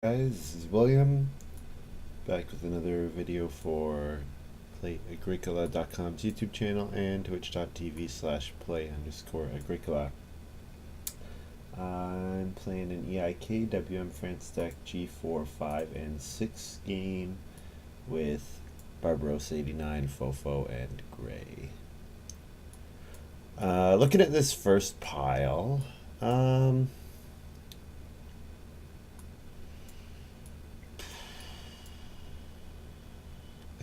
Guys, this is William, back with another video for Play-agricola.com's YouTube channel and twitch.tv/play_agricola. I'm playing an EIK WM France deck G4, 5, and 6 game with Barbarossa 89, Fofo, and Gray. Looking at this first pile, I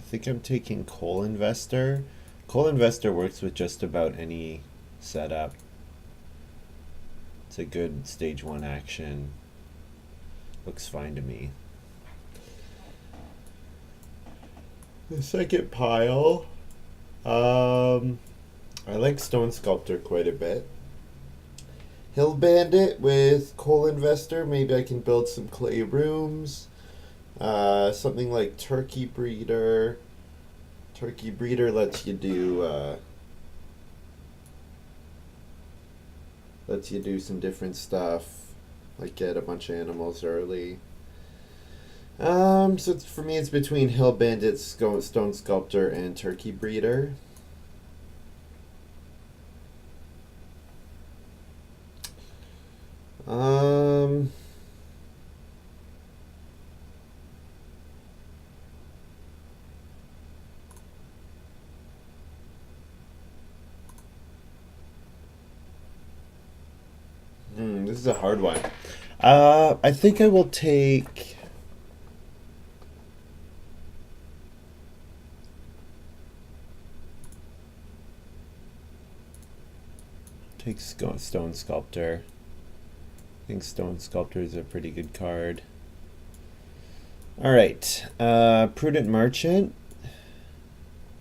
think I'm taking Coal Investor. Coal Investor works with just about any setup. It's a good stage 1 action. Looks fine to me. The second pile, I like Stone Sculptor quite a bit. Hill Bandit with Coal Investor. Maybe I can build some clay rooms. Something like Turkey Breeder. Turkey Breeder lets you do some different stuff, like get a bunch of animals early. So for me, it's between Hill Bandit, Stone Sculptor, and Turkey Breeder. Um, this is a hard one. I think I will take Stone Sculptor. I think Stone Sculptor is a pretty good card. All right, Prudent Merchant,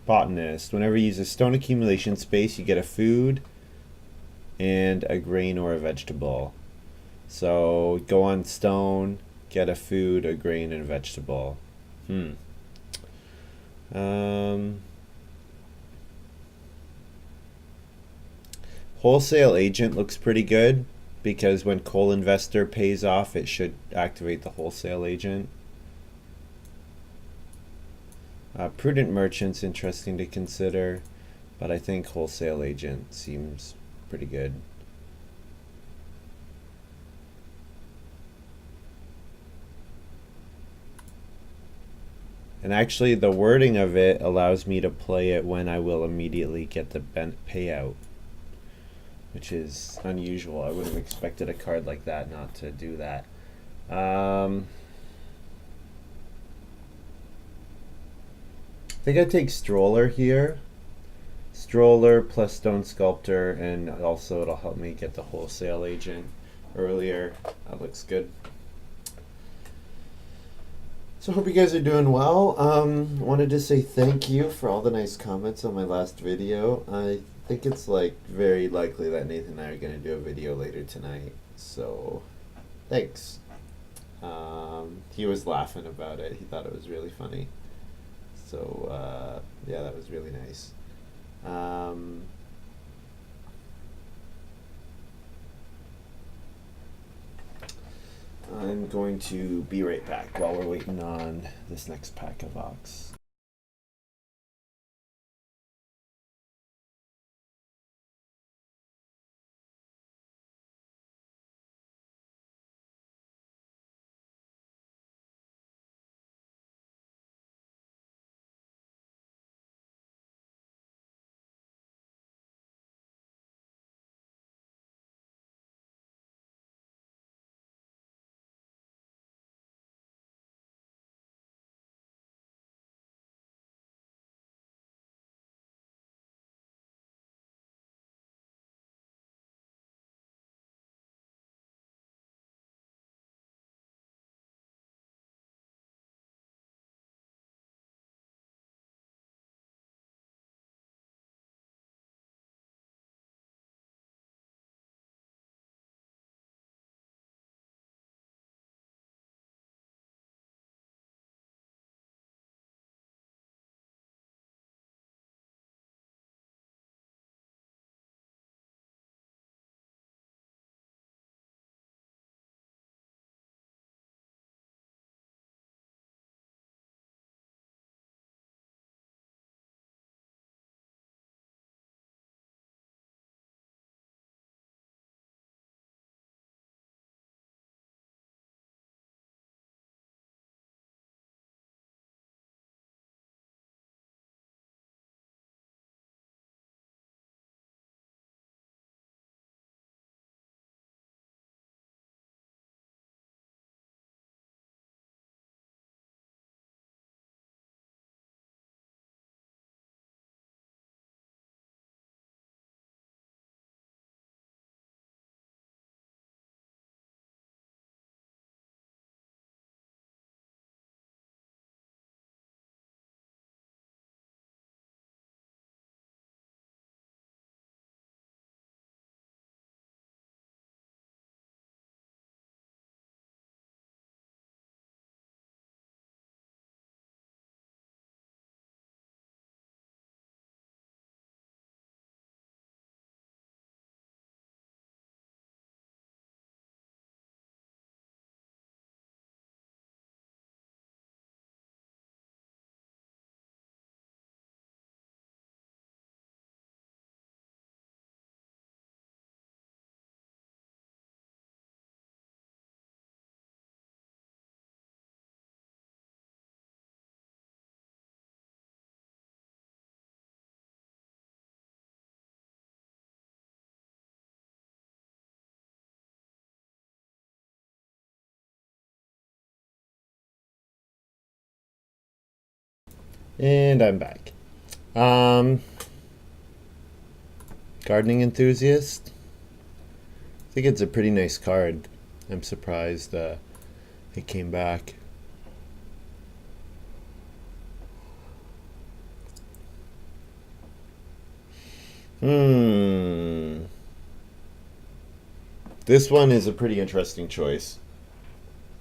Botanist. Whenever you use a stone accumulation space, you get a food and a grain or a vegetable. So go on stone, get a food, a grain, and a vegetable. Wholesale Agent looks pretty good because when Coal Investor pays off, it should activate the Wholesale Agent. Prudent Merchant's interesting to consider, but I think Wholesale Agent seems pretty good. And actually, the wording of it allows me to play it when I will immediately get the payout, which is unusual. I would have expected a card like that not to do that. I think I take Stroller here. Stroller plus Stone Sculptor, and also it'll help me get the Wholesale Agent earlier. That looks good. So I hope you guys are doing well. Wanted to say thank you for all the nice comments on my last video. I think it's like very likely that Nathan and I are going to do a video later tonight. So thanks. He was laughing about it. He thought it was really funny. So yeah, that was really nice. I'm going to be right back while we're waiting on this next pack of Ox. And I'm back. Gardening enthusiast. I think it's a pretty nice card. I'm surprised it came back. This one is a pretty interesting choice.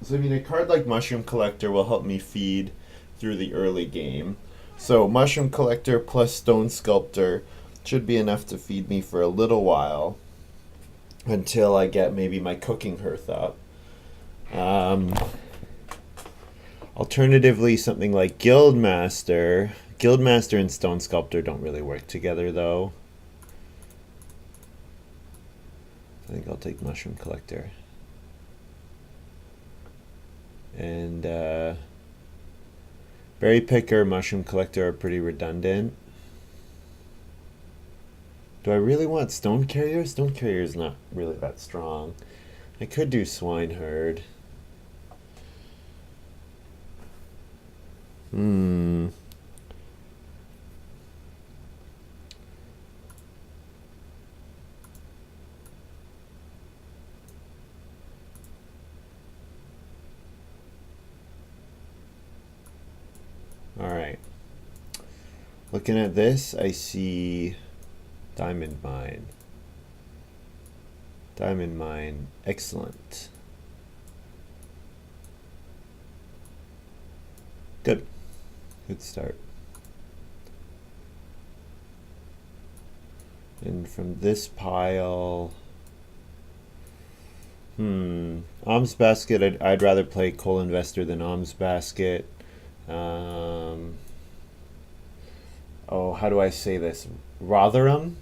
So, I mean, a card like Mushroom Collector will help me feed through the early game. So, Mushroom Collector plus Stone Sculptor should be enough to feed me for a little while until I get maybe my cooking hearth up. Alternatively, something like Guildmaster. Guildmaster and Stone Sculptor don't really work together, though. I think I'll take Mushroom Collector. And Berry Picker, Mushroom Collector are pretty redundant. Do I really want Stone Carrier? Stone Carrier is not really that strong. I could do Swineherd. Alright. Looking at this, I see Diamond Mine. Diamond Mine, excellent. Good. Good start. And from this pile, Alms Basket, I'd rather play Coal Investor than Alms Basket. Oh, how do I say this? Rotherham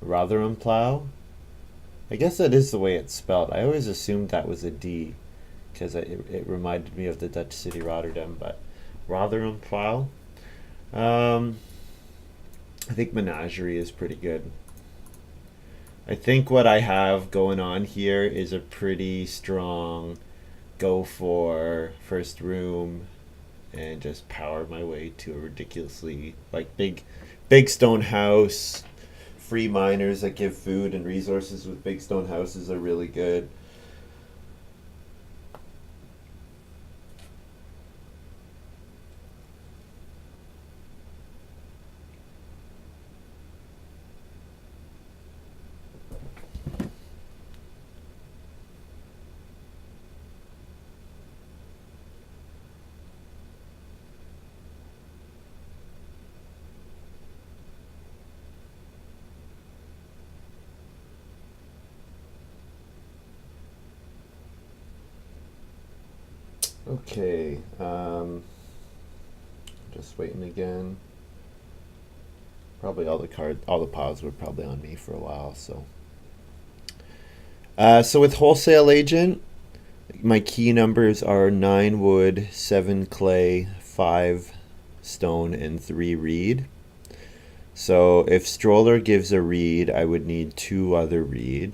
Plow? I guess that is the way it's spelled. I always assumed that was a D because it reminded me of the Dutch city Rotterdam, but Rotherham Plow. I think Menagerie is pretty good. I think what I have going on here is a pretty strong go for first room and just power my way to a ridiculously big stone house. Free miners that give food and resources with big stone houses are really good. Okay, just waiting again. Probably all the piles were probably on me for a while. So with Wholesale Agent, my key numbers are 9 wood, 7 clay, 5 stone, and 3 reed. So if Stroller gives a reed, I would need 2 other reed.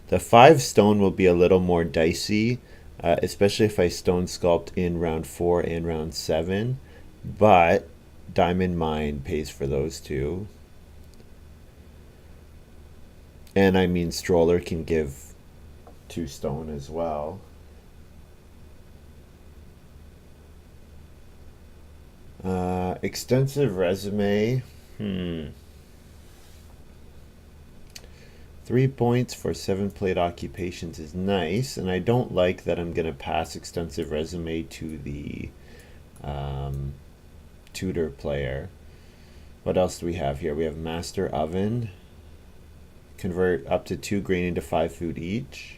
The 5 stone will be a little more dicey, especially if I stone sculpt in round 4 and round 7. But Diamond Mine pays for those two. And I mean, Stroller can give 2 stone as well. Extensive resume. 3 points for 7 plate occupations is nice, and I don't like that I'm going to pass extensive resume to the tutor player. What else do we have here? We have Master Oven. Convert up to 2 grain into 5 food each.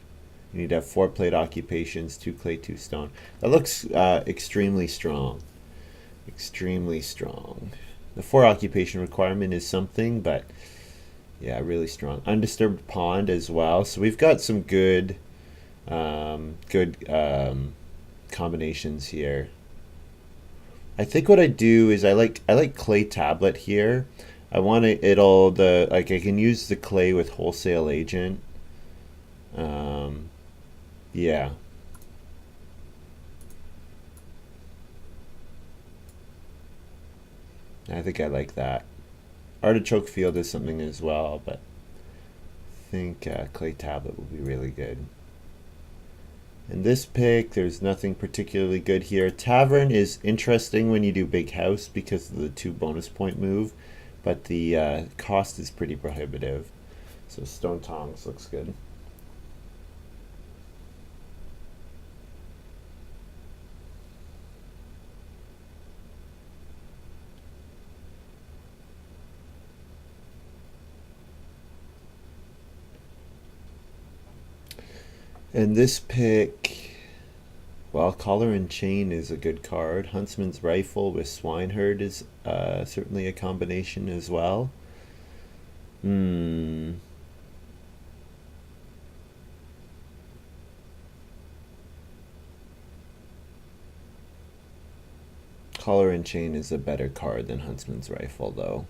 You need to have 4 plate occupations, 2 clay, 2 stone. That looks extremely strong. Extremely strong. The 4 occupation requirement is something, but yeah, really strong. Undisturbed pond as well. So we've got some good combinations here. I think what I do is I like clay tablet here. I want I can use the clay with Wholesale Agent. Yeah. I think I like that. Artichoke field is something as well, but I think clay tablet will be really good. In this pick, there's nothing particularly good here. Tavern is interesting when you do big house because of the 2 bonus point move, but the cost is pretty prohibitive. So stone tongs looks good. And this pick, well, Collar and Chain is a good card. Huntsman's Rifle with Swineherd is certainly a combination as well. Collar and Chain is a better card than Huntsman's Rifle, though.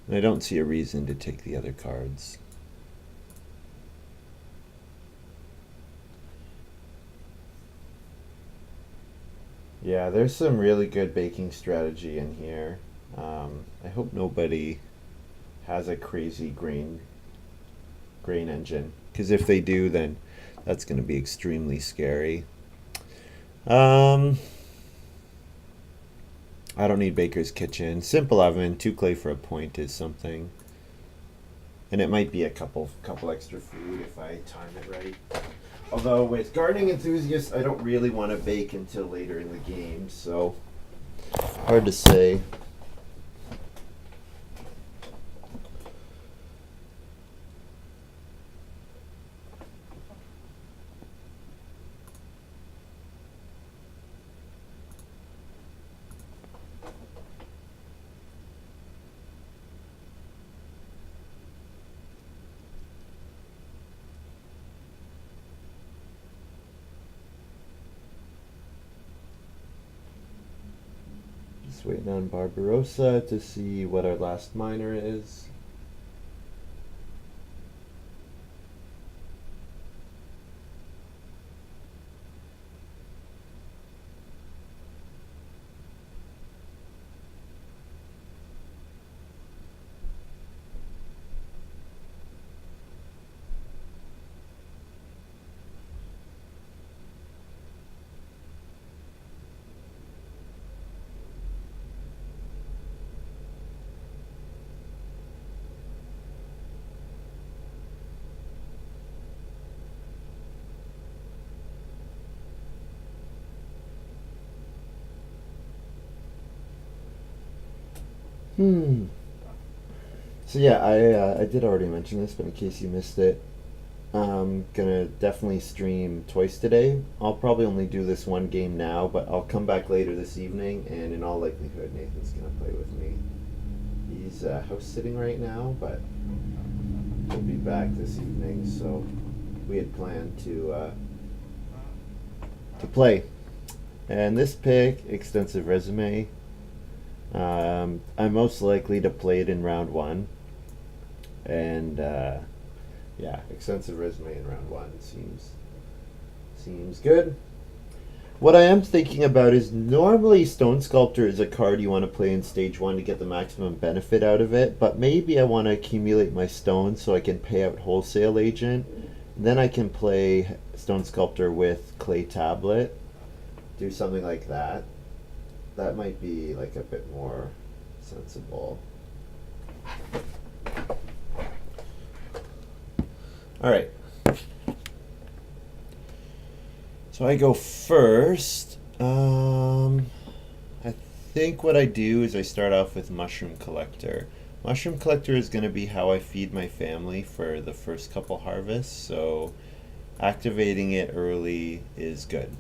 And I don't see a reason to take the other cards. Yeah, there's some really good baking strategy in here. I hope nobody has a crazy grain engine, because if they do, then that's going to be extremely scary. I don't need Baker's Kitchen. Simple Oven, 2 clay for a point is something. And it might be a couple extra food if I time it right. Although with Gardening Enthusiast, I don't really want to bake until later in the game, so hard to say. Just waiting on Barbarossa to see what our last miner is. So yeah, I did already mention this, but in case you missed it, I'm gonna definitely stream twice today. I'll probably only do this one game now, but I'll come back later this evening, and in all likelihood, Nathan's gonna play with me. He's house sitting right now, but he'll be back this evening. So we had planned to play. And this pick, extensive resume. I'm most likely to play it in round 1, and yeah, extensive resume in round 1 seems good. What I am thinking about is normally Stone Sculptor is a card you want to play in stage 1 to get the maximum benefit out of it, but maybe I want to accumulate my stones so I can pay out Wholesale Agent. Then I can play Stone Sculptor with Clay Tablet, do something like that. That might be like a bit more sensible. All right. So I go first. I think what I do is I start off with Mushroom Collector. Mushroom Collector is going to be how I feed my family for the first couple harvests, so activating it early is good.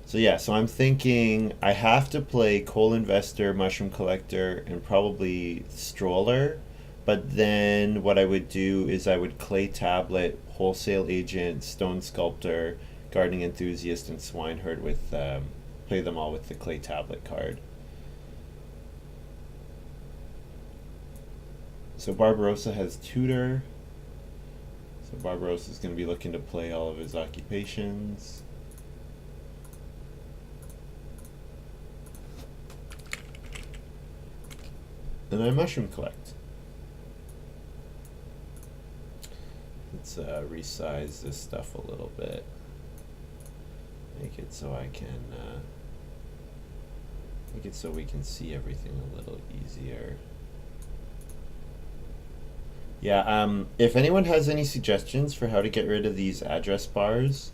So yeah, so I'm thinking I have to play Coal Investor, Mushroom Collector, and probably Stroller. But then what I would do is I would Clay Tablet, Wholesale Agent, Stone Sculptor, Gardening Enthusiast, and Swineherd with play them all with the Clay Tablet card. So Barbarossa has Tutor. So Barbarossa is going to be looking to play all of his occupations. and I mushroom collect. Let's resize this stuff a little bit. Make it so I can make it so we can see everything a little easier. Yeah, if anyone has any suggestions for how to get rid of these address bars,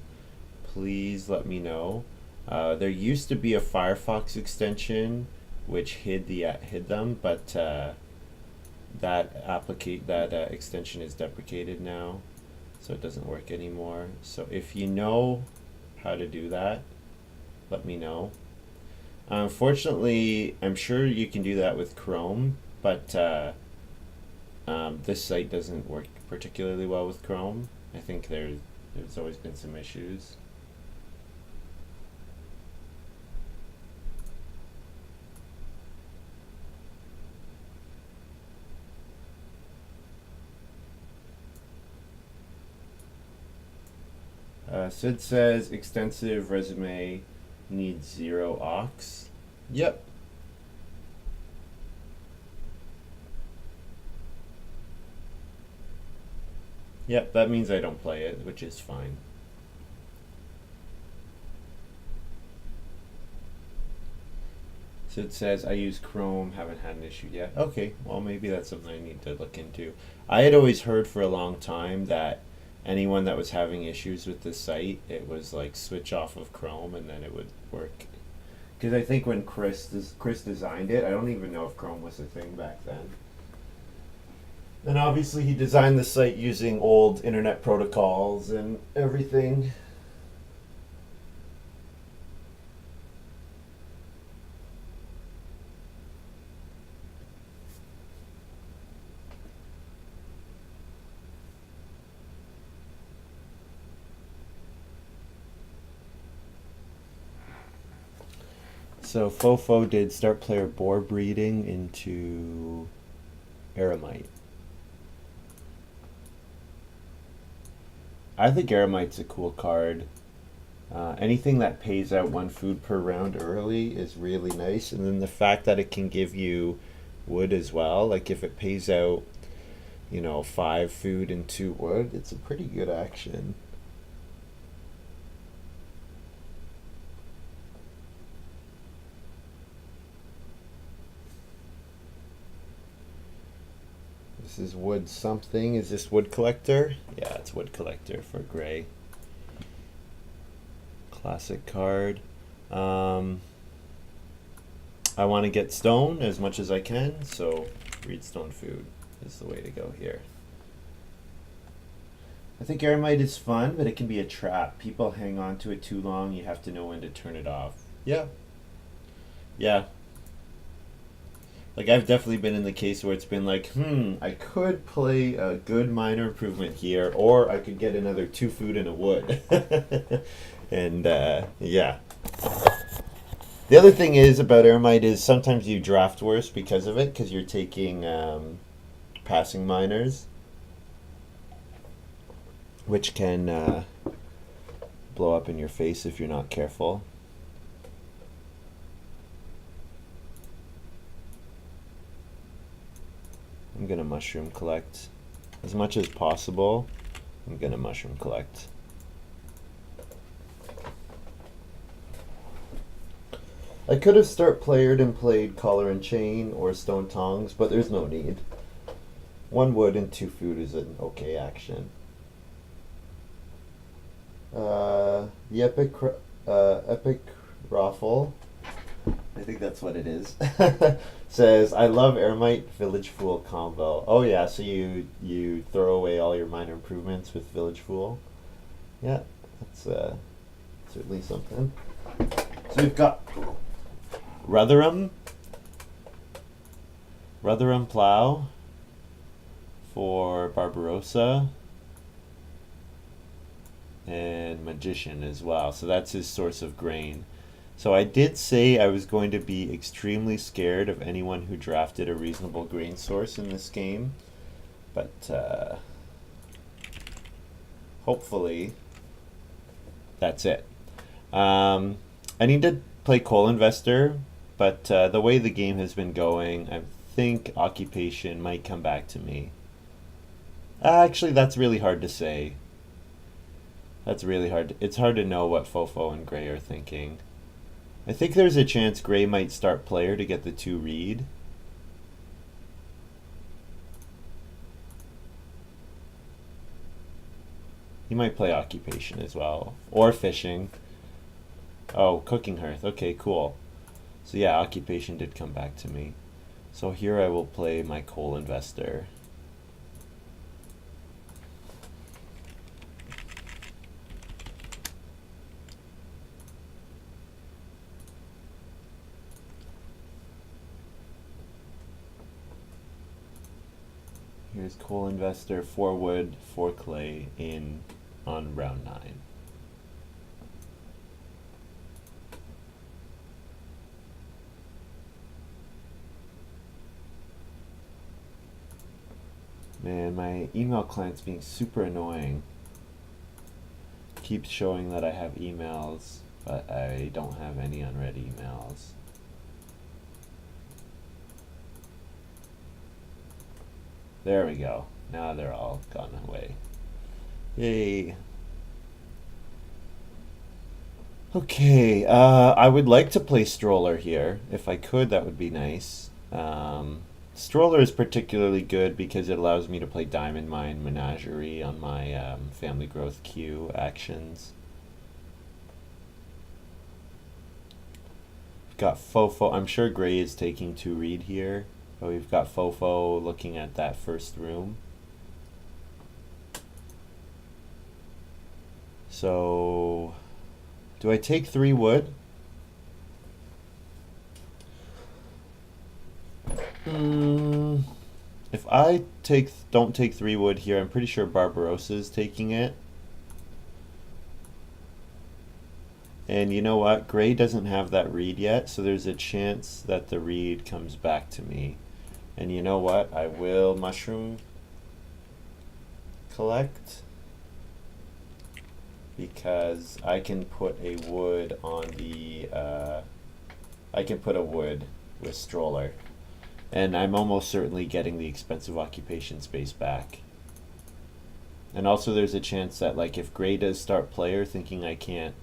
please let me know. There used to be a Firefox extension which hid them, but that extension is deprecated now, so it doesn't work anymore. So if you know how to do that, let me know. Unfortunately, I'm sure you can do that with Chrome, but this site doesn't work particularly well with Chrome. I think there's always been some issues. Sid says extensive resume needs 0 aux. Yep. Yep, that means I don't play it, which is fine. Sid says, I use Chrome, haven't had an issue yet. Okay, well, maybe that's something I need to look into. I had always heard for a long time that anyone that was having issues with this site, it was like switch off of Chrome and then it would work. Because I think when Chris designed it, I don't even know if Chrome was a thing back then. And obviously he designed the site using old internet protocols and everything. So Fofo did start player boar breeding into Eremite. I think Eremite's a cool card. Anything that pays out 1 food per round early is really nice, and then the fact that it can give you wood as well, like if it pays out, 5 food and 2 wood, it's a pretty good action. This is wood something. Is this wood collector? Yeah, it's wood collector for gray. Classic card. I want to get stone as much as I can, so breed stone food is the way to go here. I think Eremite is fun, but it can be a trap. People hang on to it too long. You have to know when to turn it off. Yeah. Yeah. Like, I've definitely been in the case where it's been like, I could play a good minor improvement here, or I could get another 2 food and a wood. And, yeah. The other thing is about Eremite is sometimes you draft worse because of it, because you're taking passing miners, which can blow up in your face if you're not careful. I'm gonna mushroom collect as much as possible. I'm gonna mushroom collect. I could have start playered and played collar and chain or stone tongs, but there's no need. 1 wood and 2 food is an okay action. The epic raffle, I think that's what it is, says, I love Eremite Village Fool combo. Oh yeah, so you throw away all your minor improvements with Village Fool. Yeah, that's certainly something. So we've got Rotherham Plow for Barbarossa, and Magician as well. So that's his source of grain. So I did say I was going to be extremely scared of anyone who drafted a reasonable grain source in this game, but hopefully that's it. I need to play Coal Investor, but the way the game has been going, I'm think occupation might come back to me. Actually, that's really hard to say. That's really hard. It's hard to know what Fofo and Gray are thinking. I think there's a chance Gray might start player to get the 2 read. He might play occupation as well. Or fishing. Oh, cooking hearth. Okay, cool. So yeah, occupation did come back to me. So here I will play my coal investor. Here's coal investor, 4 wood, 4 clay in on round 9. Man, my email client's being super annoying. Keeps showing that I have emails, but I don't have any unread emails. There we go. Now they're all gone away. Yay. Okay, I would like to play Stroller here. If I could, that would be nice. Stroller is particularly good because it allows me to play Diamond Mine Menagerie on my family growth queue actions. Got Fofo. I'm sure Gray is taking 2 read here. But we've got Fofo looking at that first room. So, do I take 3 wood? If I don't take 3 wood here, I'm pretty sure Barbarossa is taking it. And you know what? Gray doesn't have that read yet, so there's a chance that the read comes back to me. And you know what? I will mushroom collect because I can put a wood on the I can put a wood with Stroller, and I'm almost certainly getting the expensive occupation space back. And also there's a chance that, like, if Gray does start player thinking I can't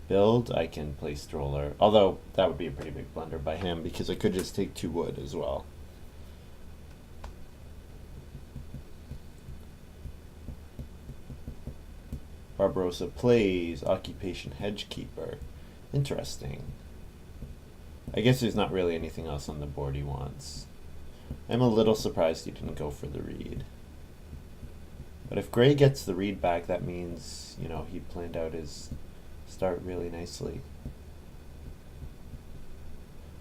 build, I can play Stroller, although that would be a pretty big blunder by him because I could just take 2 wood as well. Barbarossa plays Occupation Hedgekeeper. Interesting. I guess there's not really anything else on the board he wants. I'm a little surprised he didn't go for the read. But if Gray gets the read back, that means, you know, he planned out his start really nicely.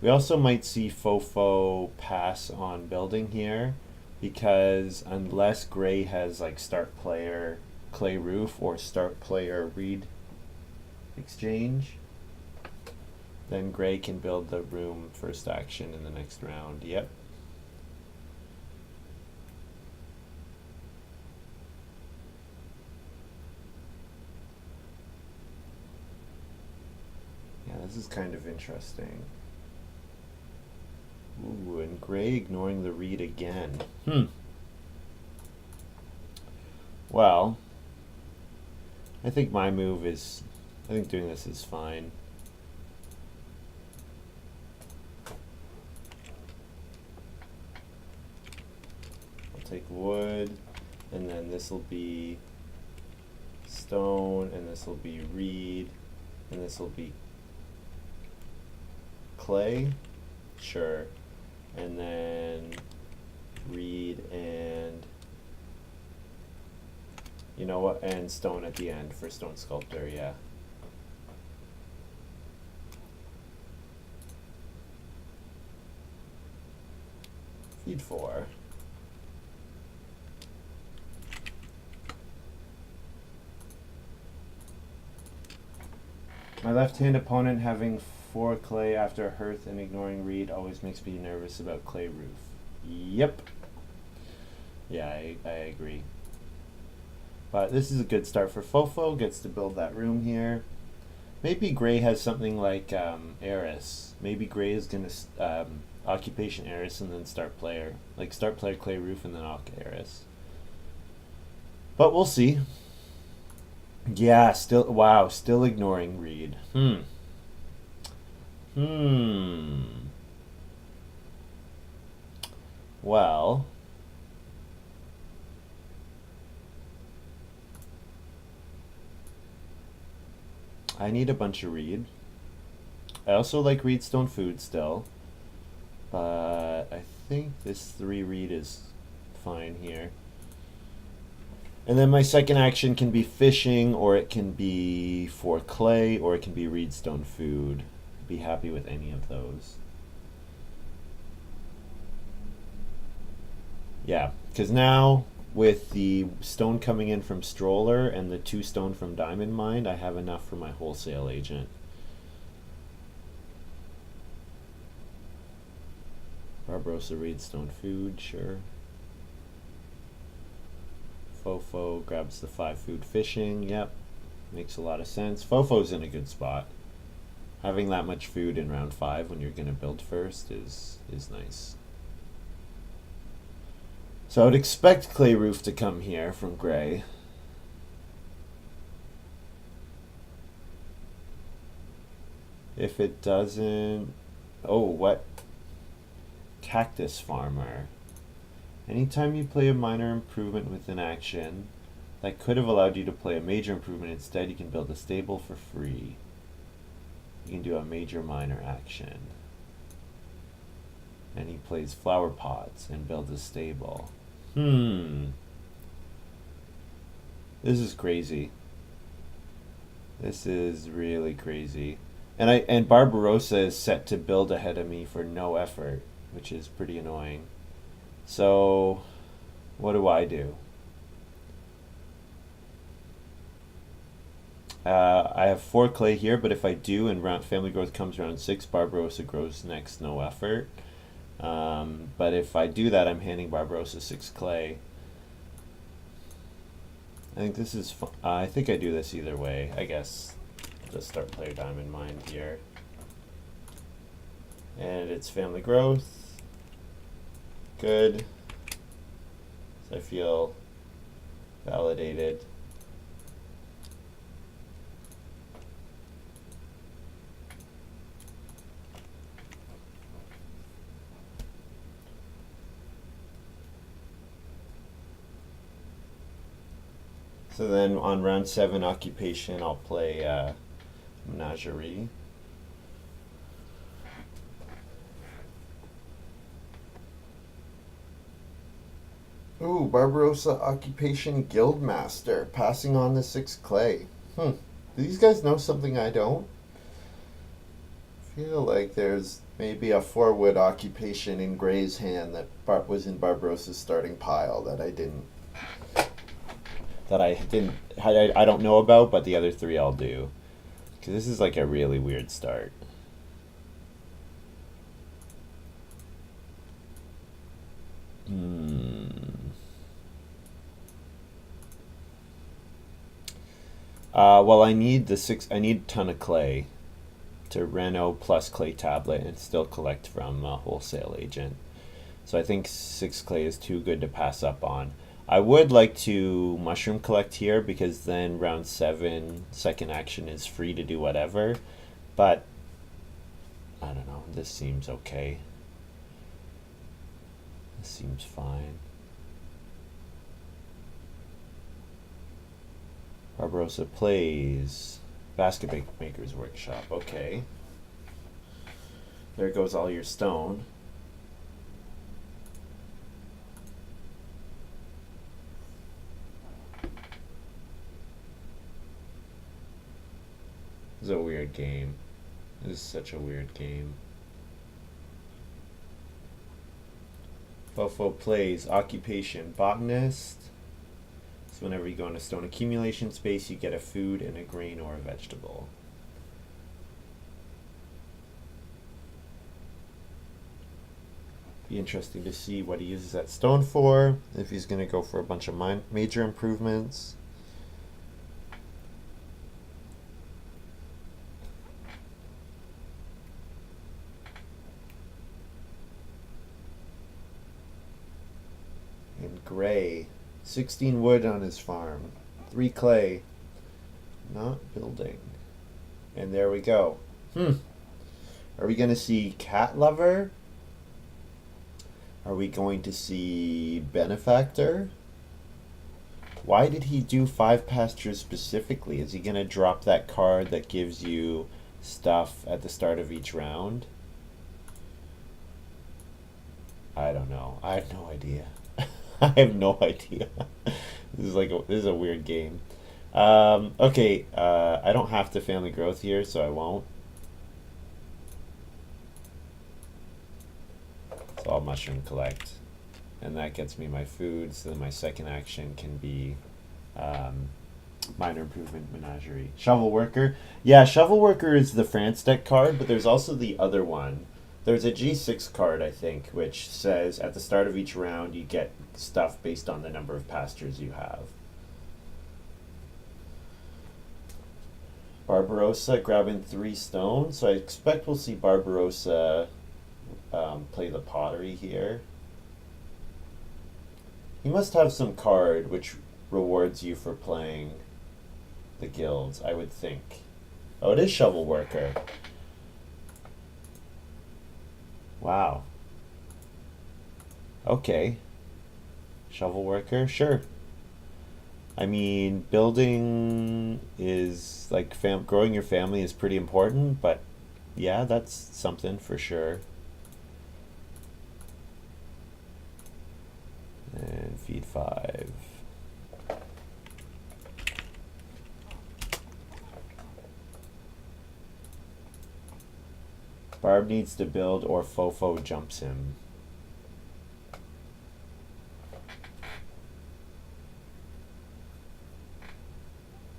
We also might see Fofo pass on building here, because unless Gray has like start player clay roof or start player reed exchange, then Gray can build the room first action in the next round. Yep. Yeah, this is kind of interesting. Ooh, and Gray ignoring the read again. Well, I think my move is, I think doing this is fine. I'll take wood, and then this will be stone, and this will be reed, and this will be clay. Sure. And then reed and, you know what, and stone at the end for stone sculptor, yeah. Feed 4. My left-hand opponent having 4 clay after hearth and ignoring reed always makes me nervous about clay roof. Yep. Yeah, I agree. But this is a good start for Fofo. Gets to build that room here. Maybe Gray has something like Eris. Maybe Gray is going to occupation heiress and then start player. Like start player clay roof and then heiress. But we'll see. Yeah, still wow, still ignoring Reed. Well, I need a bunch of Reed. I also like Reedstone food still, but I think this 3 Reed is fine here. And then my second action can be fishing, or it can be for clay, or it can be Reedstone food. Be happy with any of those. Yeah, because now with the stone coming in from Stroller and the 2 stone from Diamond Mine, I have enough for my wholesale agent. Barbarossa Reedstone food, sure. Fofo grabs the 5 food fishing, yep. Makes a lot of sense. Fofo's in a good spot. Having that much food in round 5 when you're going to build first is nice. So I would expect Clay Roof to come here from Gray. If it doesn't... Oh, what? Cactus Farmer. Anytime you play a minor improvement with an action that could have allowed you to play a major improvement, instead you can build a stable for free. You can do a major minor action. And he plays flower pots and builds a stable. This is crazy. This is really crazy. And Barbarossa is set to build ahead of me for no effort, which is pretty annoying. So, what do I do? I have 4 clay here, but if I do and family growth comes round 6, Barbarossa grows next, no effort. But if I do that, I'm handing Barbarossa 6 clay. I think this is I think I do this either way. I guess just start player Diamond Mine here. And it's family growth. Good. So I feel validated. So then on round 7 occupation, I'll play Menagerie. Ooh, Barbarossa Occupation Guildmaster, passing on the 6 clay. Do these guys know something I don't? I feel like there's maybe a 4-wood occupation in Gray's hand that was in Barbarossa's starting pile that I don't know about, but the other 3 I'll do. Because this is like a really weird start. Well, I need I need a ton of clay to Reno plus clay tablet and still collect from a wholesale agent. So I think 6 clay is too good to pass up on. I would like to mushroom collect here because then round 7 second action is free to do whatever, but I don't know, this seems okay. This seems fine. Barbarossa plays Basket Maker's Workshop. Okay. There goes all your stone. This is a weird game. This is such a weird game. Fofo plays Occupation Botanist. So whenever you go into stone accumulation space, you get a food and a grain or a vegetable. Be interesting to see what he uses that stone for, if he's going to go for a bunch of major improvements. Gray. 16 wood on his farm. 3 clay. Not building. And there we go. Are we going to see cat lover? Are we going to see benefactor? Why did he do 5 pastures specifically? Is he going to drop that card that gives you stuff at the start of each round? I don't know. I have no idea. I have no idea. This is a weird game. Okay, I don't have to family growth here, so I won't. So I'll mushroom collect. And that gets me my food, so then my second action can be minor improvement menagerie. Shovel worker. Yeah, shovel worker is the France deck card, but there's also the other one. There's a G6 card, I think, which says at the start of each round you get stuff based on the number of pastures you have. Barbarossa grabbing 3 stones, so I expect we'll see Barbarossa play the pottery here. He must have some card which rewards you for playing the guilds, I would think. Oh, it is shovel worker. Wow. Okay. Shovel worker, sure. I mean, building is like growing your family is pretty important, but yeah, that's something for sure. And feed 5. Barb needs to build or Fofo jumps him.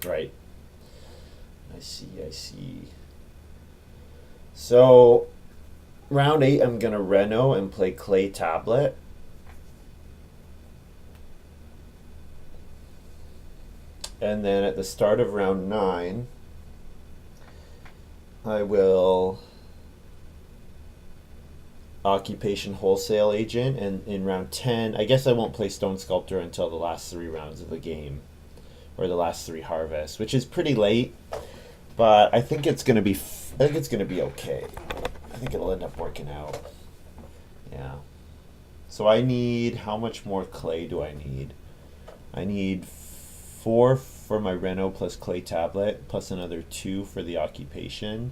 Right. I see. So, round 8 I'm going to Reno and play Clay Tablet. And then at the start of round 9, I will Occupation Wholesale Agent, and in round 10, I guess I won't play Stone Sculptor until the last 3 rounds of the game, or the last 3 harvests, which is pretty late, but I think it's gonna be okay. I think it'll end up working out. Yeah. So I need, how much more clay do I need? I need 4 for my Reno plus Clay Tablet, plus another 2 for the Occupation.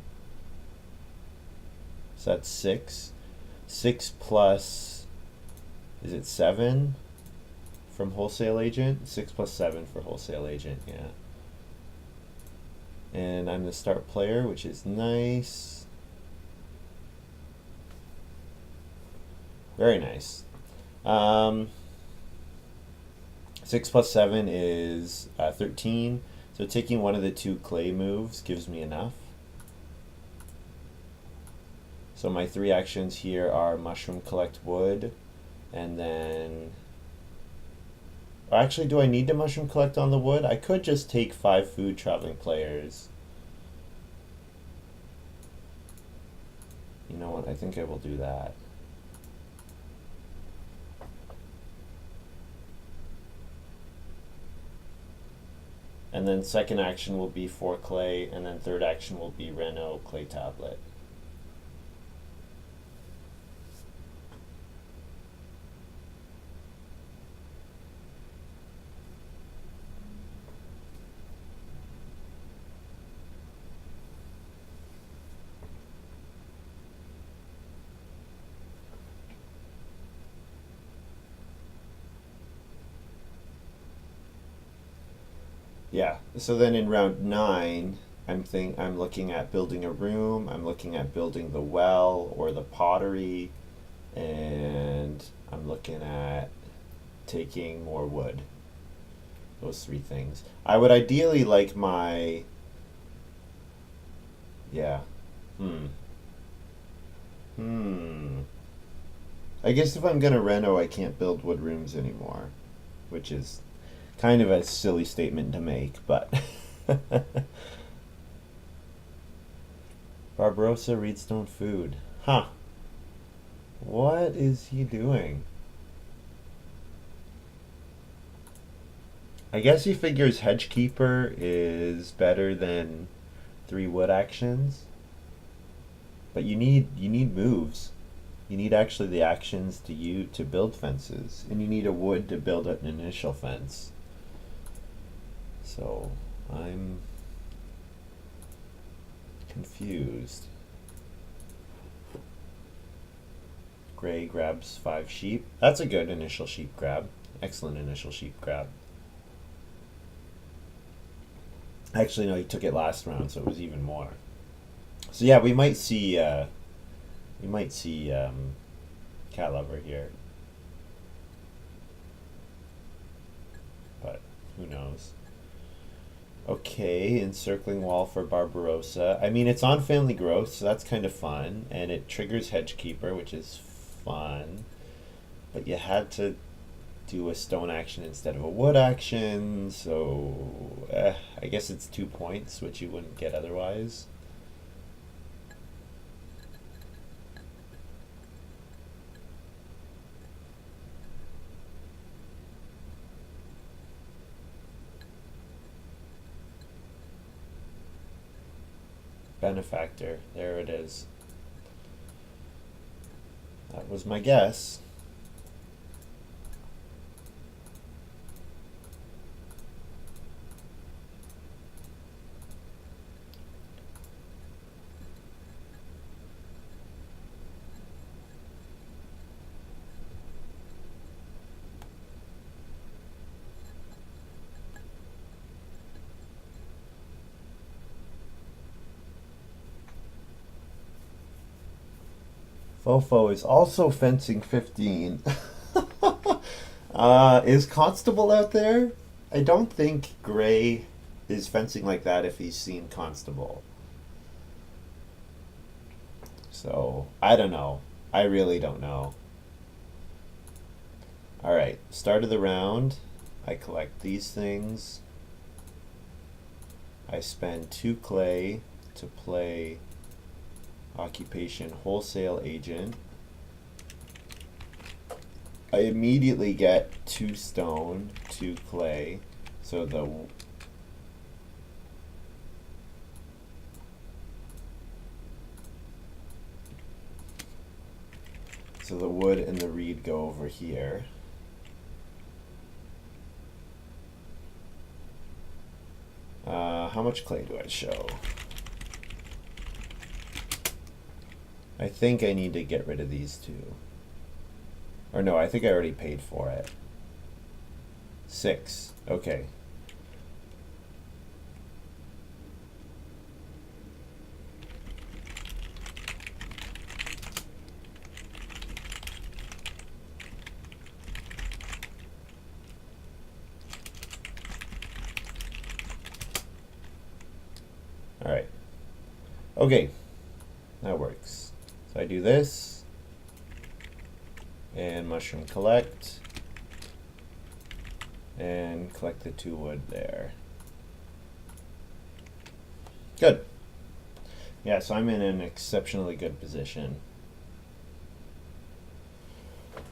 So that's 6. 6 plus, is it 7 from Wholesale Agent? 6 plus 7 for Wholesale Agent, yeah. And I'm the start player, which is nice. Very nice. 6 plus 7 is 13. So taking one of the 2 clay moves gives me enough. So my 3 actions here are mushroom collect wood, and then actually, do I need to mushroom collect on the wood? I could just take 5 food traveling players. You know what? I think I will do that. And then second action will be 4 clay, and then third action will be Reno Clay Tablet. Yeah, so then in round 9, I'm looking at building a room, I'm looking at building the well or the pottery, and I'm looking at taking more wood. Those 3 things. I would ideally like my, yeah, I guess if I'm gonna reno, I can't build wood rooms anymore, which is kind of a silly statement to make, but Barbarossa Reedstone food. Huh. What is he doing? I guess he figures Hedgekeeper is better than 3 wood actions, but you need moves. You need actually the actions to build fences, and you need a wood to build an initial fence. So I'm confused. Gray grabs 5 sheep. That's a good initial sheep grab. Excellent initial sheep grab. Actually, no, he took it last round, so it was even more. So yeah, we might see Cat Lover here, but who knows? Okay, encircling wall for Barbarossa. I mean, it's on family growth, so that's kind of fun, and it triggers Hedgekeeper, which is fun. But you had to do a stone action instead of a wood action, so I guess it's 2 points, which you wouldn't get otherwise. Benefactor, there it is. That was my guess. Fofo is also fencing 15. Is Constable out there? I don't think Gray is fencing like that if he's seen Constable. So, I don't know. I really don't know. Alright, start of the round. I collect these things. I spend 2 clay to play Occupation Wholesale Agent. I immediately get 2 stone, 2 clay, so the wood and the reed go over here. How much clay do I show? I think I need to get rid of these 2. Or no, I think I already paid for it. 6. Okay. Alright. Okay. That works. So I do this. And mushroom collect. And collect the 2 wood there. Good. Yeah, so I'm in an exceptionally good position.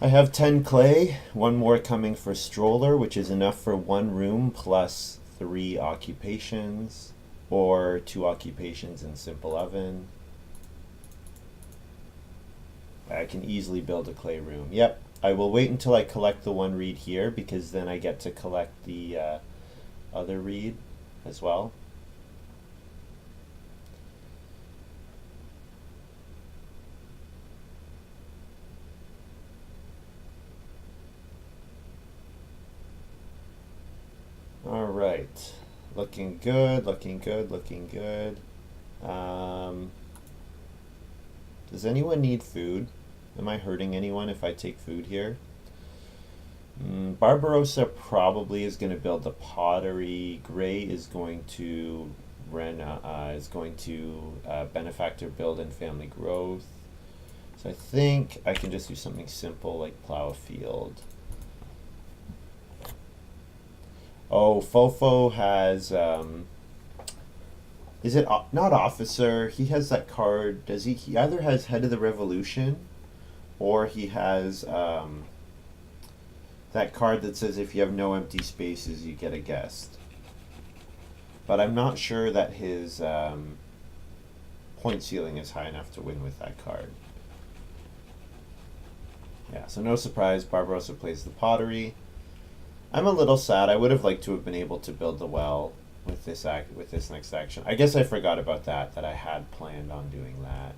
I have 10 clay, 1 more coming for Stroller, which is enough for 1 room plus 3 occupations, or 2 occupations in Simple Oven. I can easily build a clay room. Yep, I will wait until I collect the 1 reed here, because then I get to collect the other reed as well. Alright, looking good, looking good, looking good. Does anyone need food? Am I hurting anyone if I take food here? Barbarossa probably is going to build the pottery. Gray is going to benefactor build and family growth. So I think I can just do something simple like plow a field. Oh, Fofo has is it not officer? He has that card. Does he either has Head of the Revolution, or he has that card that says if you have no empty spaces, you get a guest. But I'm not sure that his point ceiling is high enough to win with that card. Yeah, so no surprise, Barbarossa plays the pottery. I'm a little sad. I would have liked to have been able to build the well with this next action. I guess I forgot about that I had planned on doing that.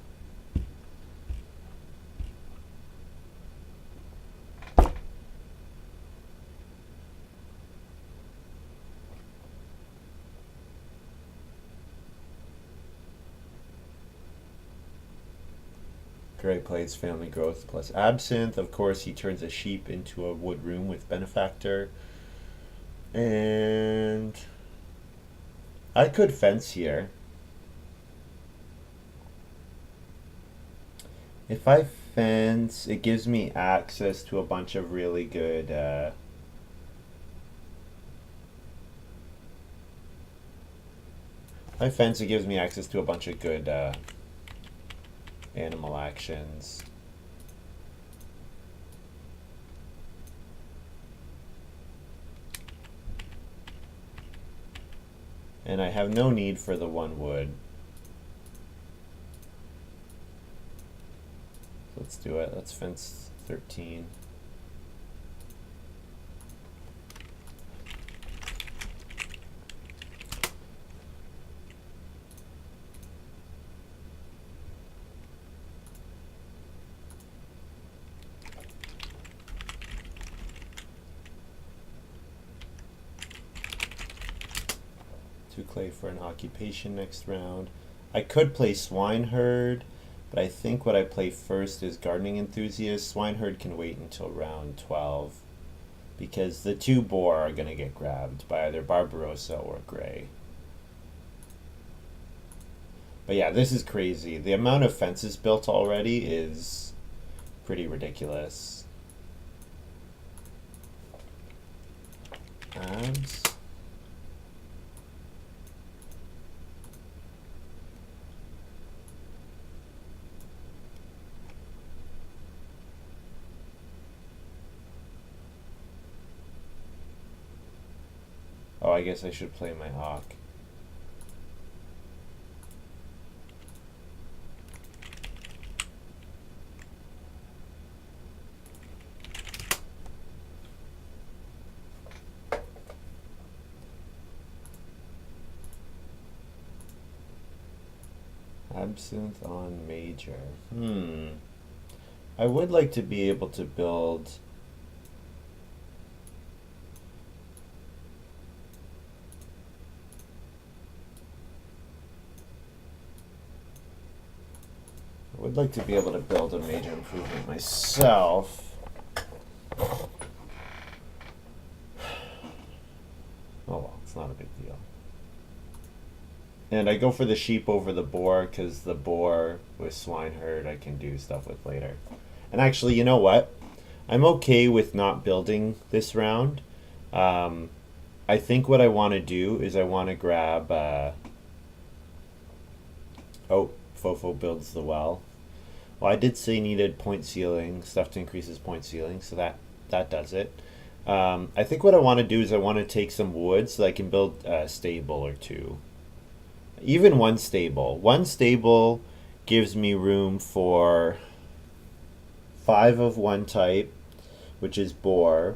Gray plays family growth plus absinthe. Of course, he turns a sheep into a wood room with benefactor. And I could fence here. If I fence, it gives me access to a bunch of really good if I fence, it gives me access to a bunch of good animal actions. And I have no need for the 1 wood. Let's do it. Let's fence 13. Clay for an occupation next round. I could play Swineherd, but I think what I play first is Gardening Enthusiast. Swineherd can wait until round 12 because the 2 boar are going to get grabbed by either Barbarossa or Gray. But yeah, this is crazy. The amount of fences built already is pretty ridiculous. Abs. Oh, I guess I should play my hawk. Absinthe on major. I would like to be able to build a major improvement myself. Oh well, it's not a big deal. And I go for the sheep over the boar because the boar with Swineherd I can do stuff with later. And actually, you know what? I'm okay with not building this round. I think what I want to do is I want to grab... oh, Fofo builds the well. Well, I did say needed point ceiling, stuff to increase his point ceiling, so that does it. I think what I want to do is I want to take some wood so that I can build a stable or 2. Even 1 stable. 1 stable gives me room for 5 of 1 type, which is boar,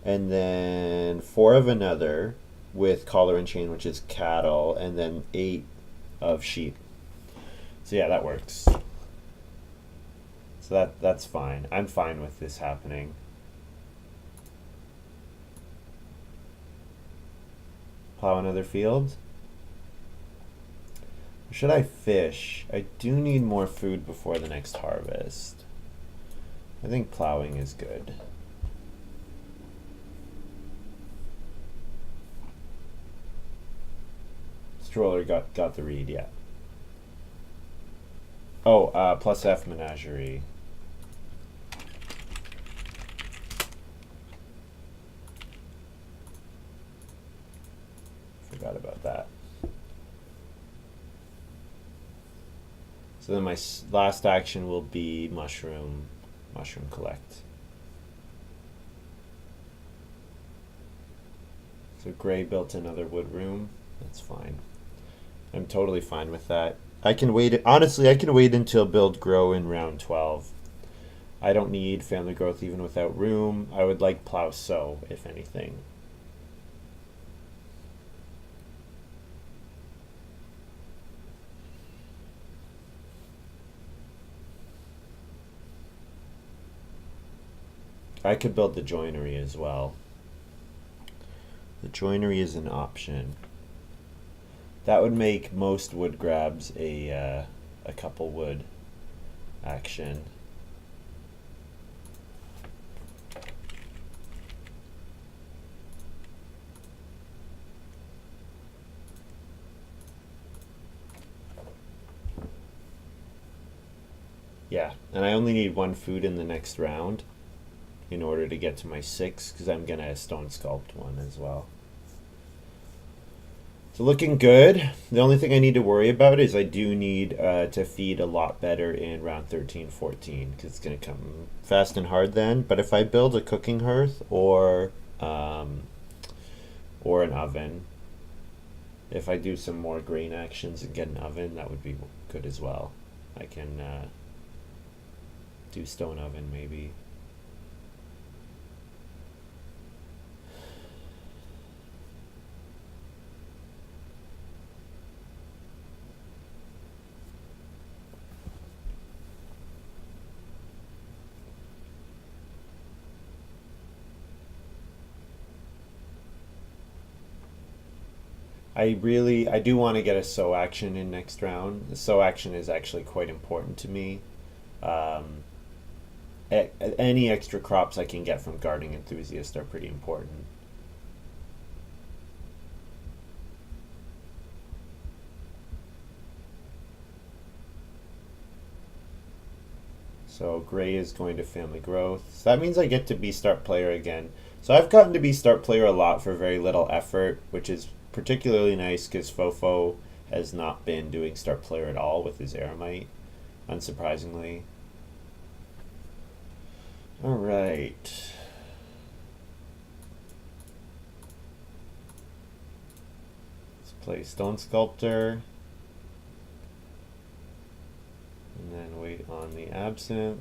and then 4 of another with collar and chain, which is cattle, and then 8 of sheep. So yeah, that works. So that's fine. I'm fine with this happening. Plow another field. Or should I fish? I do need more food before the next harvest. I think plowing is good. Stroller got the read, yeah. Oh, plus F menagerie. Forgot about that. So then my last action will be mushroom collect. So Gray built another wood room. That's fine. I'm totally fine with that. I can wait. Honestly, I can wait until build grow in round 12. I don't need family growth even without room. I would like plow sow, if anything. I could build the joinery as well. The joinery is an option. That would make most wood grabs a couple wood action. Yeah, and I only need one food in the next round in order to get to my 6, because I'm going to stone sculpt one as well. So looking good. The only thing I need to worry about is I do need to feed a lot better in round 13, 14, because it's going to come fast and hard then. But if I build a cooking hearth or an oven, if I do some more grain actions and get an oven, that would be good as well. I can do stone oven maybe. I do want to get a sow action in next round. The sow action is actually quite important to me. Any extra crops I can get from gardening enthusiast are pretty important. So Gray is going to family growth. So that means I get to be start player again. So I've gotten to be start player a lot for very little effort, which is particularly nice because Fofo has not been doing start player at all with his Eremite, unsurprisingly. All right. Let's play Stone Sculptor. And then wait on the absinthe.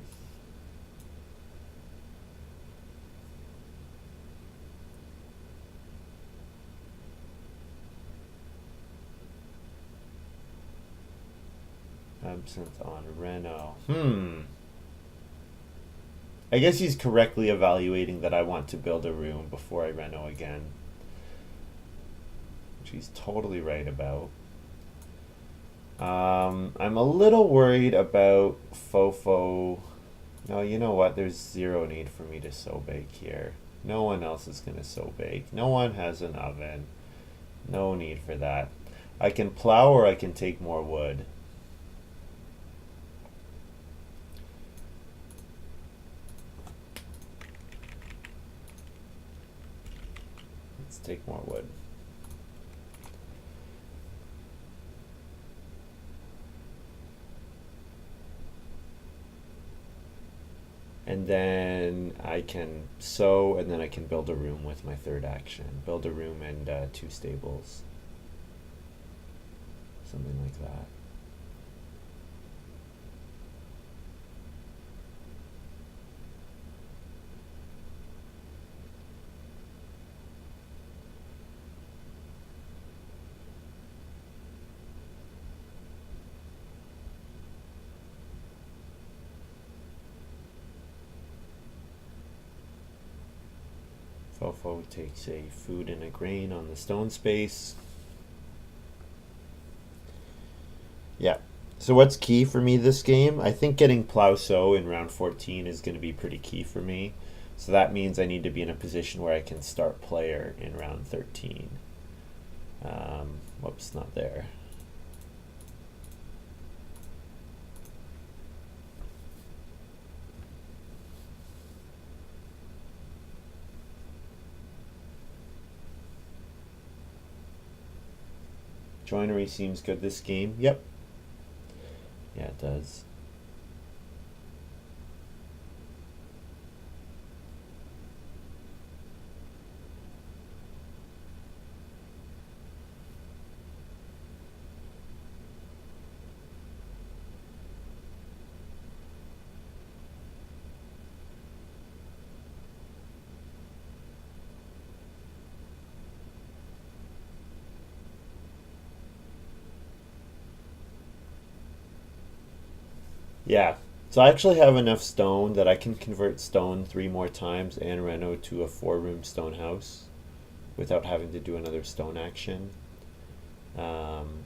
Absinthe on Reno. I guess he's correctly evaluating that I want to build a room before I Reno again. Which he's totally right about. I'm a little worried about Fofo. No, you know what? There's zero need for me to sow bake here. No one else is going to sow bake. No one has an oven. No need for that. I can plow or I can take more wood. Let's take more wood. And then I can sow, and then I can build a room with my third action. Build a room and 2 stables. Something like that. Fofo takes a food and a grain on the stone space. Yeah. So what's key for me this game? I think getting plow sow in round 14 is going to be pretty key for me. So that means I need to be in a position where I can start player in round 13. Whoops, not there. Joinery seems good this game. Yep. Yeah, it does. Yeah. So I actually have enough stone that I can convert stone 3 more times and reno to a 4 room stone house without having to do another stone action. Um,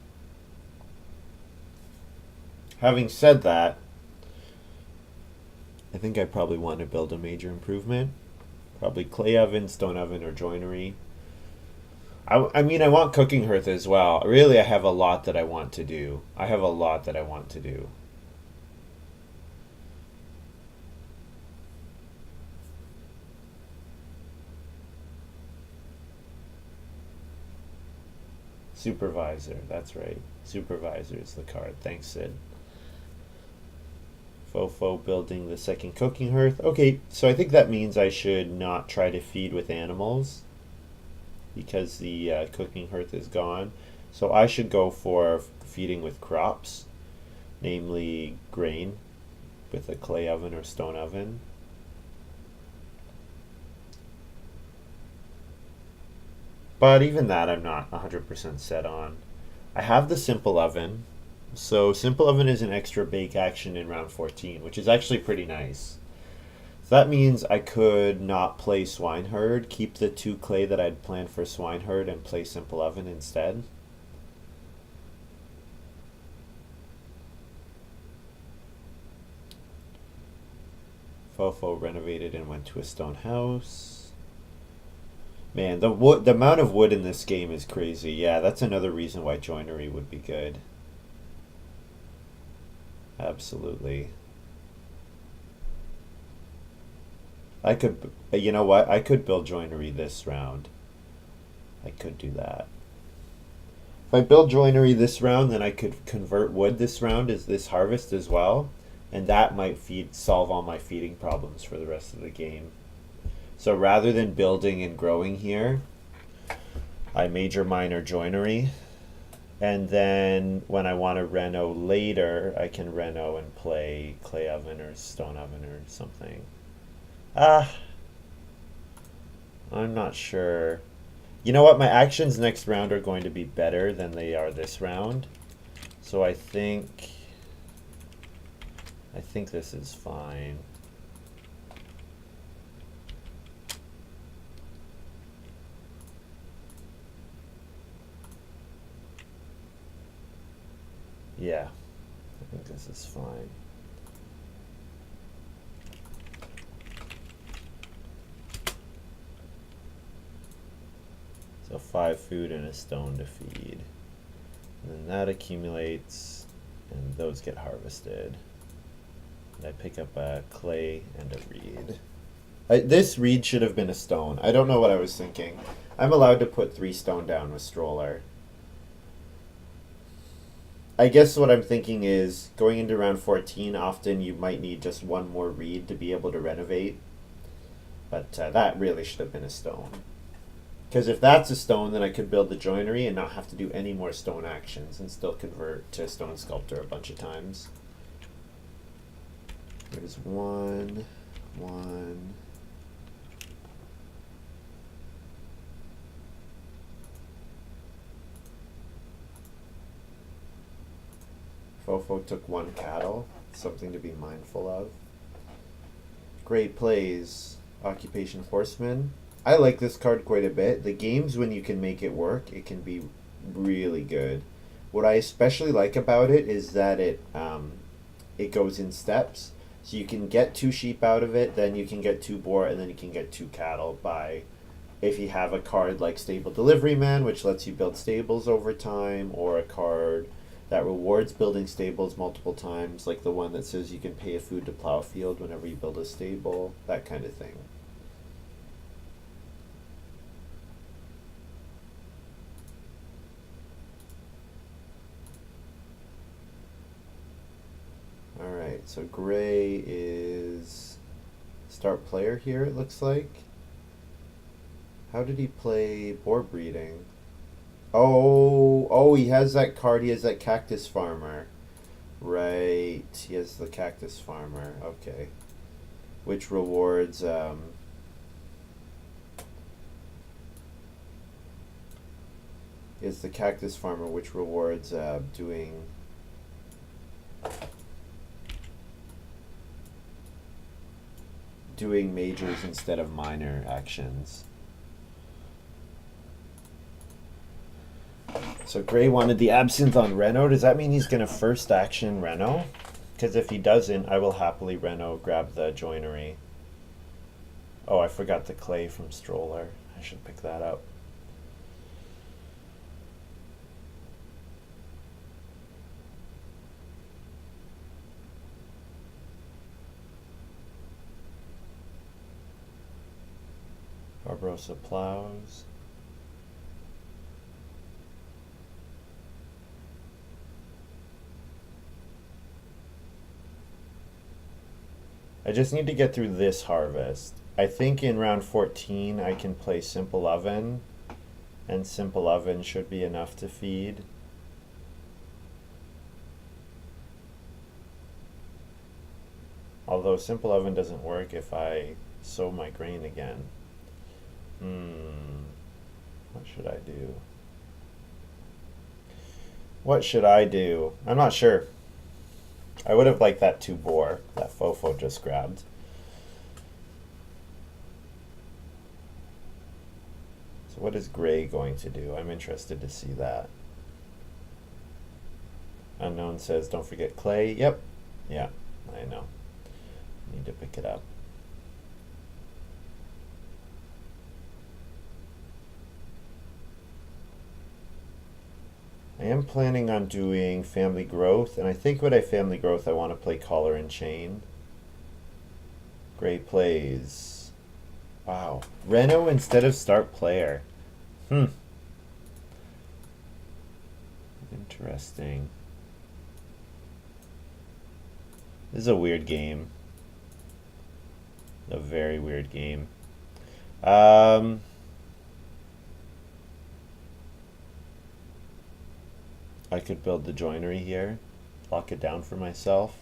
Having said that, I think I probably want to build a major improvement. Probably clay oven, stone oven, or joinery. I mean, I want cooking hearth as well. Really, I have a lot that I want to do. I have a lot that I want to do. Supervisor, that's right. Supervisor is the card. Thanks, Sid. Fofo building the second cooking hearth. Okay, so I think that means I should not try to feed with animals because the cooking hearth is gone. So I should go for feeding with crops, namely grain with a clay oven or stone oven. But even that I'm not 100% set on. I have the simple oven. So simple oven is an extra bake action in round 14, which is actually pretty nice. So that means I could not play swineherd, keep the 2 clay that I'd planned for swineherd and play simple oven instead. Fofo renovated and went to a stone house. Man, the amount of wood in this game is crazy. Yeah, that's another reason why joinery would be good. Absolutely. I could, you know what? I could build joinery this round. I could do that. If I build joinery this round, then I could convert wood this round as this harvest as well, and that might solve all my feeding problems for the rest of the game. So rather than building and growing here, I major minor joinery, and then when I want to reno later, I can reno and play clay oven or stone oven or something. Ah, I'm not sure. You know what? My actions next round are going to be better than they are this round. So I think this is fine. Yeah, I think this is fine. So 5 food and a stone to feed. And then that accumulates, and those get harvested. And I pick up a clay and a reed. This reed should have been a stone. I don't know what I was thinking. I'm allowed to put 3 stone down with stroller. I guess what I'm thinking is going into round 14, often you might need just 1 more reed to be able to renovate. But that really should have been a stone. Because if that's a stone, then I could build the joinery and not have to do any more stone actions and still convert to stone sculptor a bunch of times. There's 1, 1. Fofo took 1 cattle, something to be mindful of. Great plays. Occupation Horseman. I like this card quite a bit. The games, when you can make it work, it can be really good. What I especially like about it is that it goes in steps. So you can get 2 sheep out of it, then you can get 2 boar, and then you can get 2 cattle by if you have a card like Stable Delivery Man, which lets you build stables over time, or a card that rewards building stables multiple times, like the one that says you can pay a food to plow a field whenever you build a stable, that kind of thing. Alright, so gray is start player here, it looks like. How did he play boar breeding? Oh, he has that card, he has that cactus farmer. Right, he has the cactus farmer, okay. Which rewards, is the cactus farmer, which rewards doing doing majors instead of minor actions. So Gray wanted the absinthe on Reno. Does that mean he's going to first action Reno? Because if he doesn't, I will happily Reno grab the joinery. Oh, I forgot the clay from Stroller. I should pick that up. Barbarossa plows. I just need to get through this harvest. I think in round 14 I can play Simple Oven, and Simple Oven should be enough to feed. Although Simple Oven doesn't work if I sow my grain again. What should I do? What should I do? I'm not sure. I would have liked that 2-bore that Fofo just grabbed. So what is Gray going to do? I'm interested to see that. Unknown says, don't forget clay. Yep. Yeah, I know. Need to pick it up. I am planning on doing family growth, and I think when I family growth, I want to play collar and chain. Gray plays. Wow. Reno instead of start player. Interesting. This is a weird game. A very weird game. I could build the joinery here, lock it down for myself.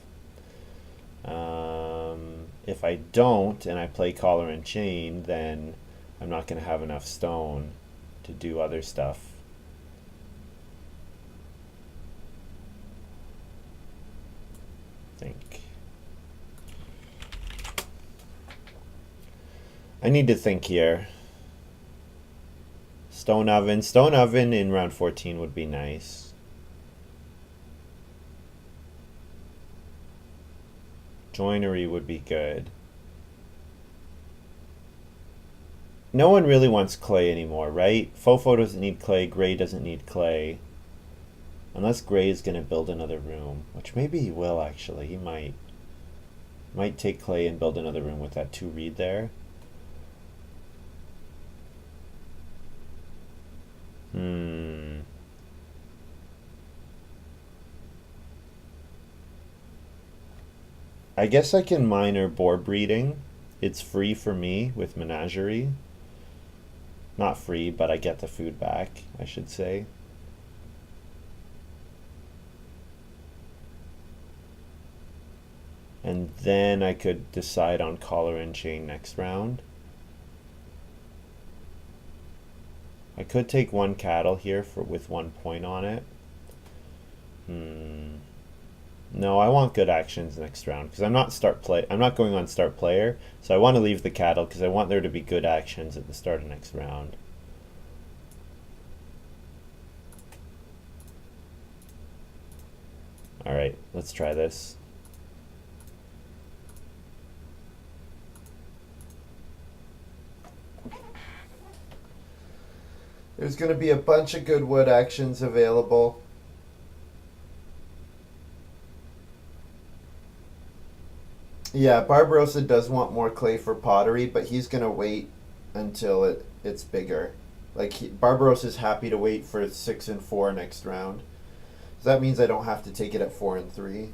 If I don't and I play collar and chain, then I'm not going to have enough stone to do other stuff. I need to think here. Stone oven in round 14 would be nice. Joinery would be good. No one really wants clay anymore, right? Fofo doesn't need clay, Gray doesn't need clay. Unless Gray is going to build another room, which maybe he will actually. He might take clay and build another room with that 2 reed there. I guess I can minor boar breeding. It's free for me with Menagerie. Not free, but I get the food back, I should say. And then I could decide on collar and chain next round. I could take 1 cattle here with 1 point on it. No, I want good actions next round because I'm not going on start player, so I want to leave the cattle because I want there to be good actions at the start of next round. All right, let's try this. There's going to be a bunch of good wood actions available. Yeah, Barbarossa does want more clay for pottery, but he's going to wait until it's bigger. Like, Barbarossa's happy to wait for 6 and 4 next round. So that means I don't have to take it at 4 and 3.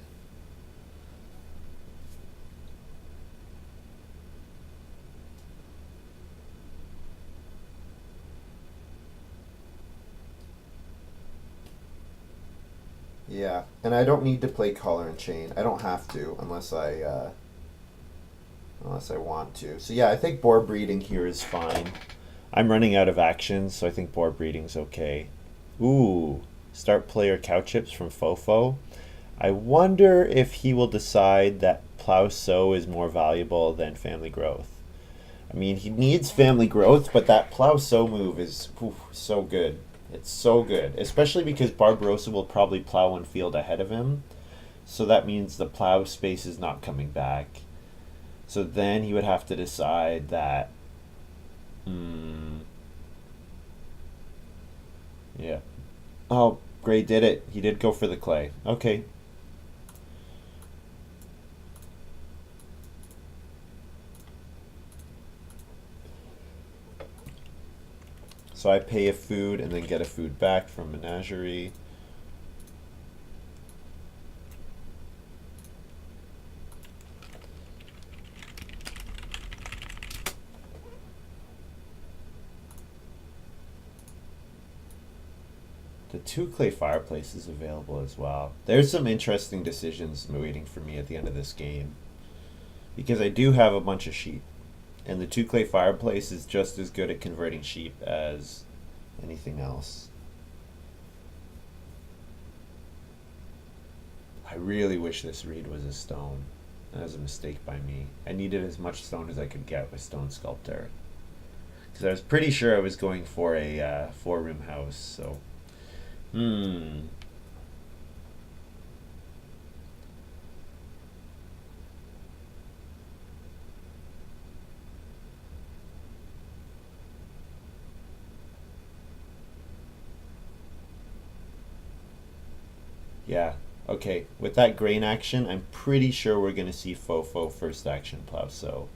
Yeah, and I don't need to play collar and chain. I don't have to unless I want to. So yeah, I think boar breeding here is fine. I'm running out of actions, so I think boar breeding's okay. Ooh, start player cow chips from Fofo. I wonder if he will decide that plow sow is more valuable than family growth. I mean, he needs family growth, but that plow sow move is so good. It's so good, especially because Barbarossa will probably plow one field ahead of him. So that means the plow space is not coming back. So then he would have to decide that, yeah. Oh, Gray did it. He did go for the clay. Okay. So I pay a food and then get a food back from Menagerie. The 2 clay fireplace is available as well. There's some interesting decisions waiting for me at the end of this game, because I do have a bunch of sheep, and the 2 clay fireplace is just as good at converting sheep as anything else. I really wish this reed was a stone. That was a mistake by me. I needed as much stone as I could get with Stone Sculptor, because I was pretty sure I was going for a 4-room house. So yeah. Okay, with that grain action, I'm pretty sure we're going to see Fofo first action plow sow.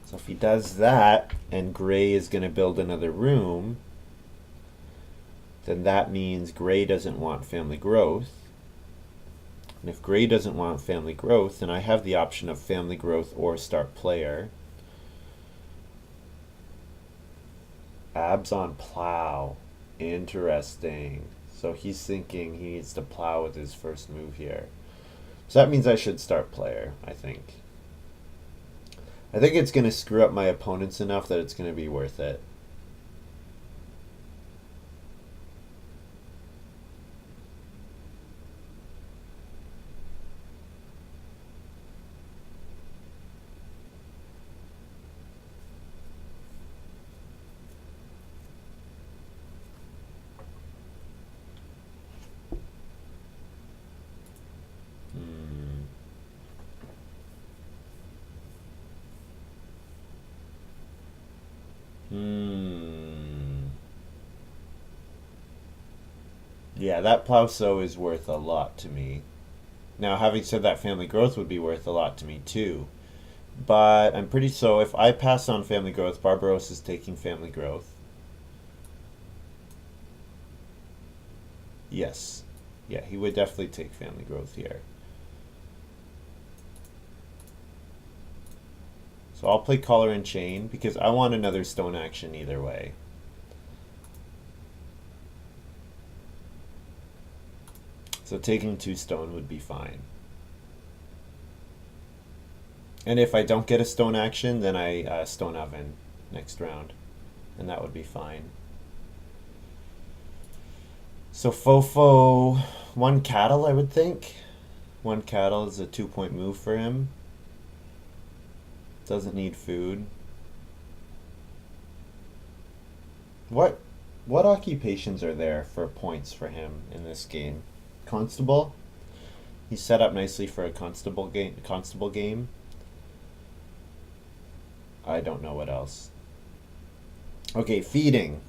So if he does that, and Gray is going to build another room, then that means Gray doesn't want family growth. And if Gray doesn't want family growth, then I have the option of family growth or start player. Abs on plow. Interesting. So he's thinking he needs to plow with his first move here. So that means I should start player, I think. I think it's going to screw up my opponents enough that it's going to be worth it. Yeah, that plow sow is worth a lot to me. Now, having said that, family growth would be worth a lot to me too. But I'm pretty so if I pass on family growth, Barbaros is taking family growth. Yes. Yeah, he would definitely take family growth here. So I'll play collar and chain because I want another stone action either way. So taking 2 stone would be fine. And if I don't get a stone action, then I stone oven next round. And that would be fine. So Fofo, 1 cattle I would think. 1 cattle is a 2-point move for him. Doesn't need food. What occupations are there for points for him in this game? Constable? He's set up nicely for a constable game. I don't know what else. Okay, feeding.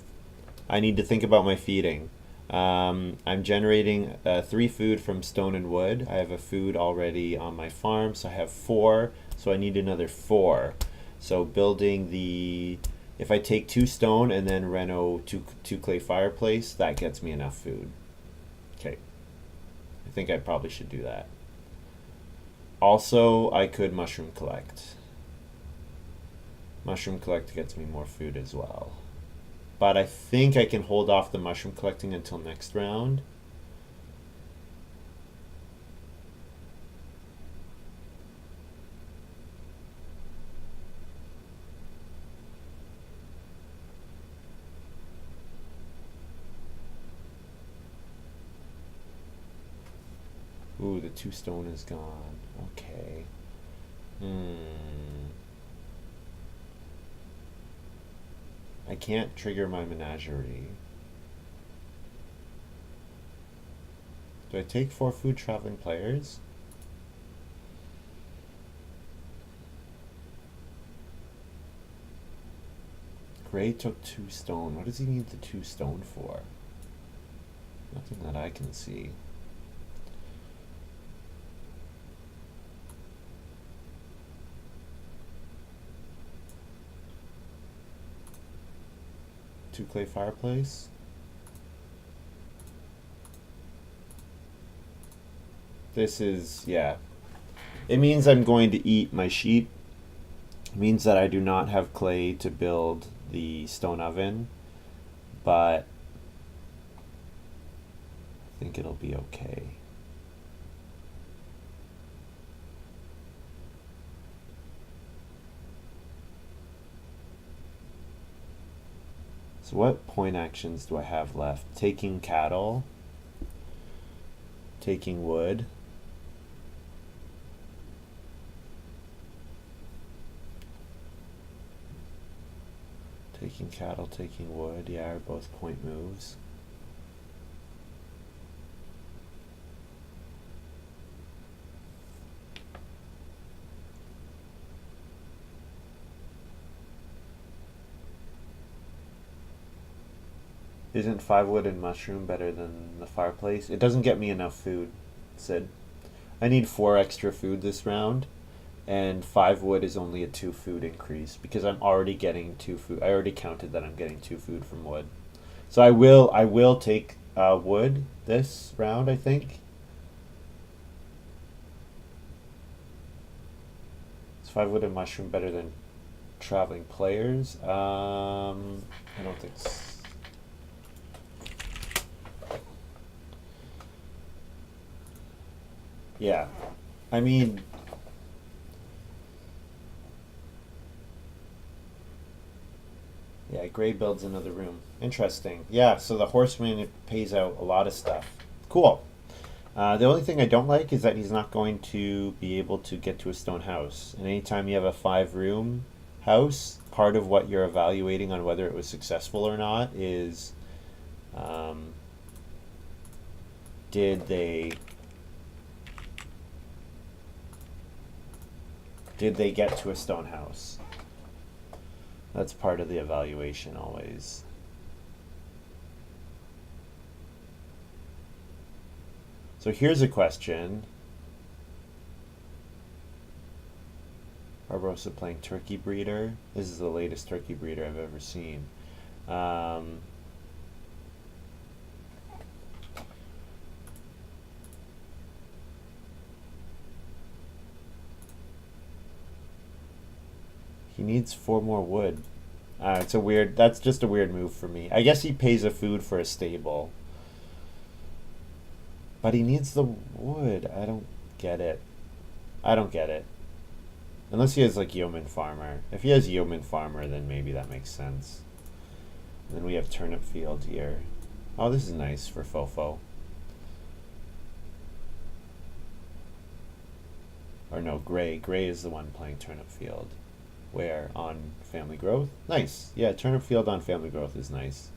I need to think about my feeding. I'm generating 3 food from stone and wood. I have a food already on my farm, so I have 4. So I need another 4. So building the... If I take 2 stone and then reno 2 clay fireplace, that gets me enough food. Okay. I think I probably should do that. Also, I could mushroom collect. Mushroom collect gets me more food as well. But I think I can hold off the mushroom collecting until next round. Ooh, the 2 stone is gone. Okay. I can't trigger my menagerie. Do I take 4 food traveling players? Gray took 2 stone. What does he need the 2 stone for? Nothing that I can see. Two clay fireplace. This is, yeah. It means I'm going to eat my sheep. It means that I do not have clay to build the stone oven, but I think it'll be okay. So what point actions do I have left? Taking cattle, taking wood, taking cattle, taking wood, yeah, are both point moves. Isn't 5 wood and mushroom better than the fireplace? It doesn't get me enough food, Sid. I need 4 extra food this round, and 5 wood is only a 2 food increase because I'm already getting 2 food. I already counted that I'm getting 2 food from wood. So I will take wood this round, I think. Is 5 wood and mushroom better than traveling players? I don't think so. Yeah, I mean, yeah, Gray builds another room. Interesting. Yeah, so the horseman pays out a lot of stuff. Cool. The only thing I don't like is that he's not going to be able to get to a stone house. And anytime you have a 5-room house, part of what you're evaluating on whether it was successful or not is did they get to a stone house? That's part of the evaluation always. So here's a question. Barbarossa playing turkey breeder. This is the latest turkey breeder I've ever seen. He needs 4 more wood. That's just a weird move for me. I guess he pays a food for a stable. But he needs the wood. I don't get it. I don't get it. Unless he has like yeoman farmer. If he has yeoman farmer, then maybe that makes sense. And then we have turnip field here. Oh, this is nice for Fofo. Or no, Gray. Gray is the one playing turnip field. Where? On family growth? Nice. Yeah, turnip field on family growth is nice.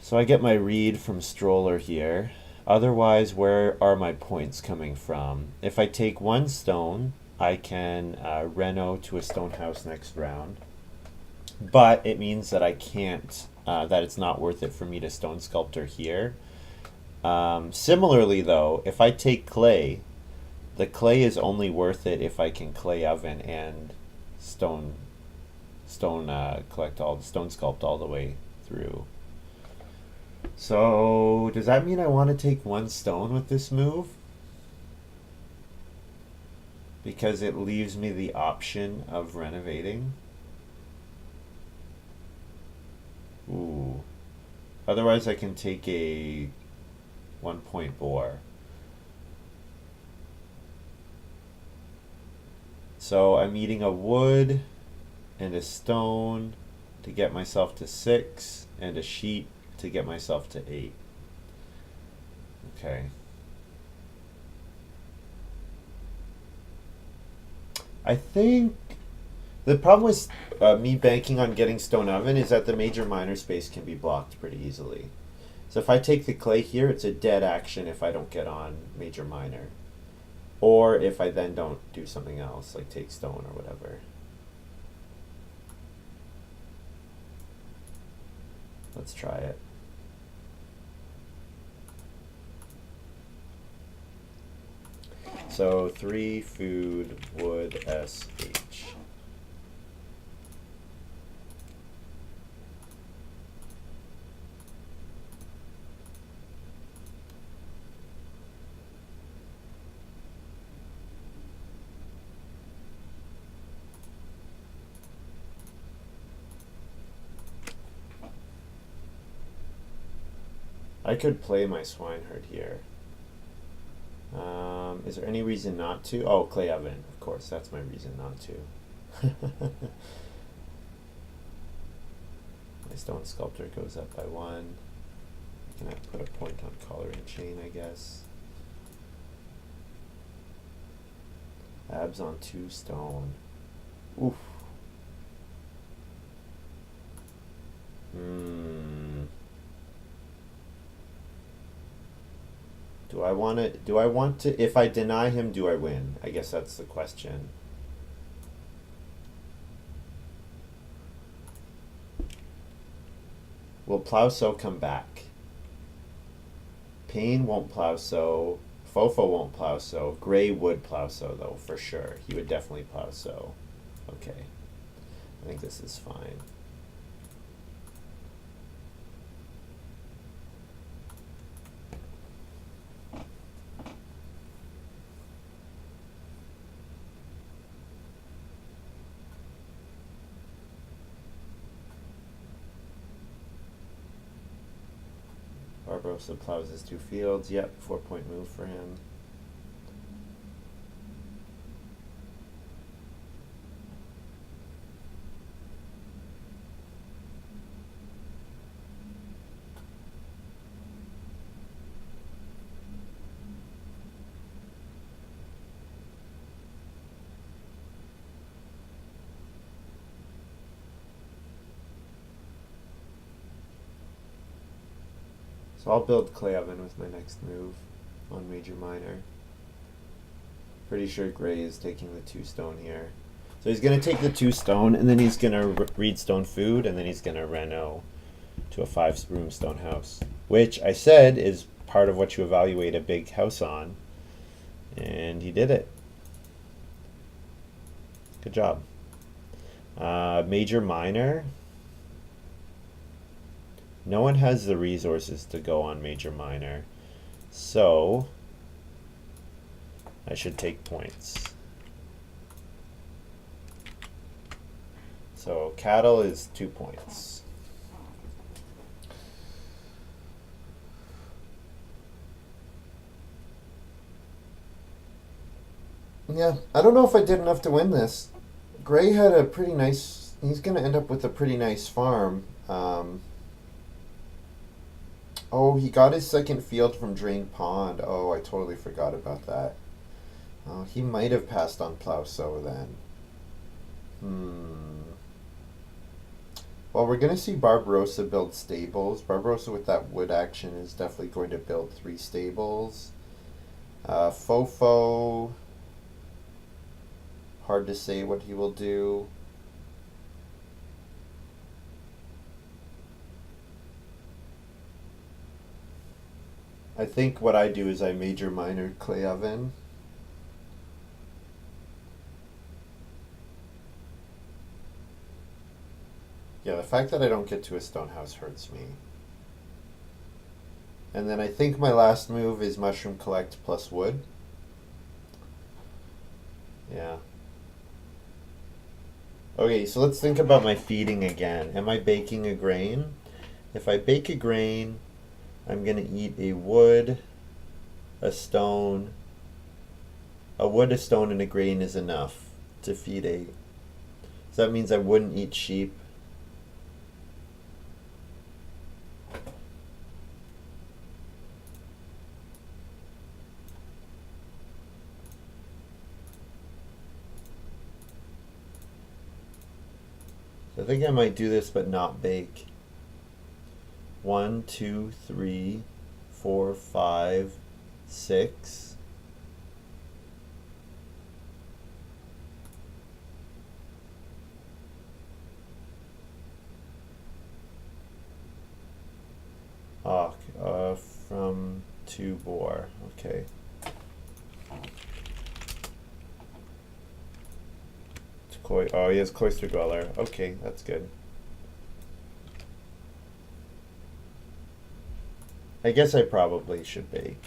So I get my read from Stroller here. Otherwise, where are my points coming from? If I take 1 stone, I can reno to a stone house next round. But it means that I can't, that it's not worth it for me to stone sculptor here. Similarly though, if I take clay, the clay is only worth it if I can clay oven and stone sculpt all the way through. So does that mean I want to take 1 stone with this move? Because it leaves me the option of renovating. Ooh. Otherwise I can take a 1-point boar. So I'm eating a wood and a stone to get myself to 6 and a sheep to get myself to 8. Okay. I think the problem with me banking on getting stone oven is that the major minor space can be blocked pretty easily. So if I take the clay here, it's a dead action if I don't get on major minor. Or if I then don't do something else, like take stone or whatever. Let's try it. So 3 food wood SH. I could play my swineherd here. Is there any reason not to? Oh, clay oven, of course, that's my reason not to. My stone sculptor goes up by 1. I can put a point on collar and chain, I guess. Abs on 2 stone. Oof. Do I want to, if I deny him, do I win? I guess that's the question. Will plow sow come back? Payne won't plow sow. Fofo won't plow sow. Gray would plow sow though, for sure. He would definitely plow sow. Okay. I think this is fine. Barbarossa plows his 2 fields. Yep, 4-point move for him. So I'll build clay oven with my next move on major minor. Pretty sure Gray is taking the 2 stone here. So he's going to take the 2 stone, and then he's going to read stone food, and then he's going to reno to a 5-room stone house, which I said is part of what you evaluate a big house on, and he did it. Good job. Major minor. No one has the resources to go on major minor, so I should take points. So cattle is 2 points. Yeah, I don't know if I did enough to win this. Gray had a pretty nice, he's going to end up with a pretty nice farm. Oh, he got his 2nd field from Drained Pond. Oh, I totally forgot about that. Oh, he might have passed on plow sow then. Well, we're going to see Barbarossa build stables. Barbarossa with that wood action is definitely going to build 3 stables. Fofo, hard to say what he will do. I think what I do is I major minor clay oven. Yeah, the fact that I don't get to a stone house hurts me. And then I think my last move is mushroom collect plus wood. Yeah. Okay, so let's think about my feeding again. Am I baking a grain? If I bake a grain, I'm going to eat a wood, a stone. A wood, a stone, and a grain is enough to feed 8. So that means I wouldn't eat sheep. I think I might do this but not bake. 1, 2, 3, 4, 5, 6. Oh, from 2 boar. Okay. Oh, he has Cloister Dweller. Okay, that's good. I guess I probably should bake.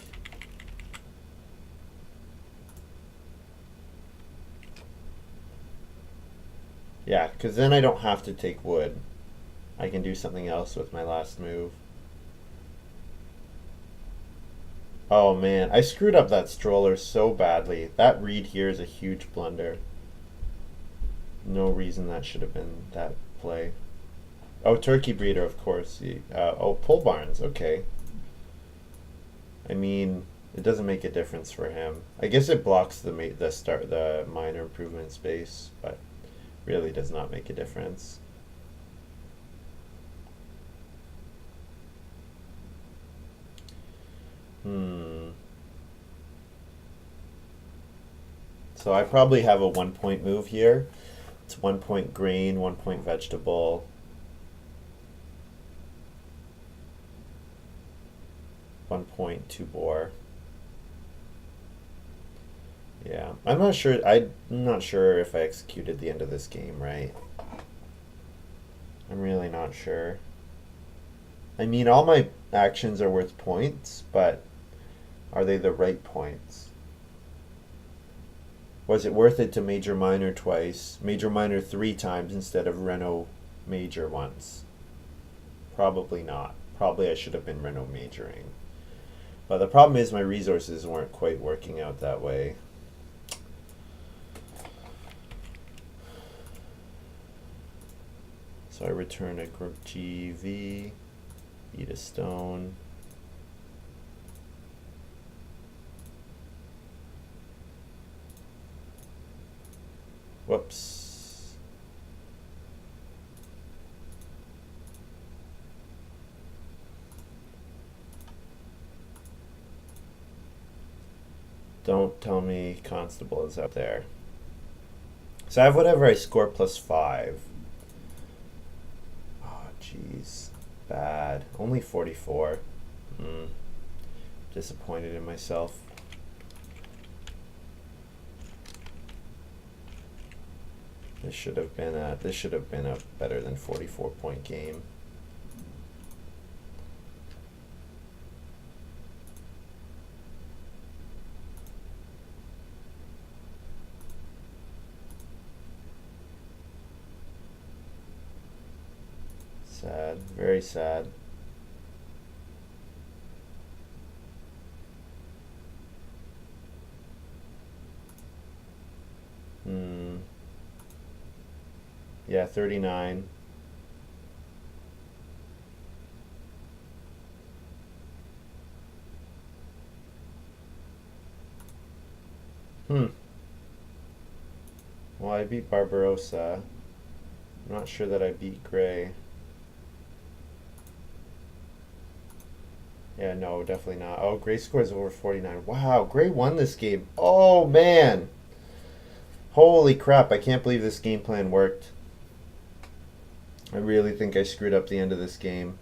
Yeah, because then I don't have to take wood. I can do something else with my last move. Oh man, I screwed up that stroller so badly. That read here is a huge blunder. No reason that should have been that play. Oh, turkey breeder, of course. Oh, pole barns. Okay. I mean, it doesn't make a difference for him. I guess it blocks the minor improvement space, but really does not make a difference. So I probably have a 1-point move here. It's 1-point grain, 1-point vegetable. One point 2 boar. Yeah, I'm not sure. I'm not sure if I executed the end of this game right. I'm really not sure. I mean, all my actions are worth points, but are they the right points? Was it worth it to major minor twice, major minor 3 times instead of Reno major once? Probably not. Probably I should have been Reno majoring. But the problem is my resources weren't quite working out that way. So I return a GV, eat a stone. Whoops. Don't tell me Constable is out there. So I have whatever I score +5. Oh, jeez. Bad. Only 44. Disappointed in myself. This should have been a better than 44-point game. Sad, very sad. Yeah, 39. Well, I beat Barbarossa. I'm not sure that I beat Gray. Yeah, no, definitely not. Oh, Gray scores over 49. Wow, Gray won this game. Oh, man. Holy crap, I can't believe this game plan worked. I really think I screwed up the end of this game.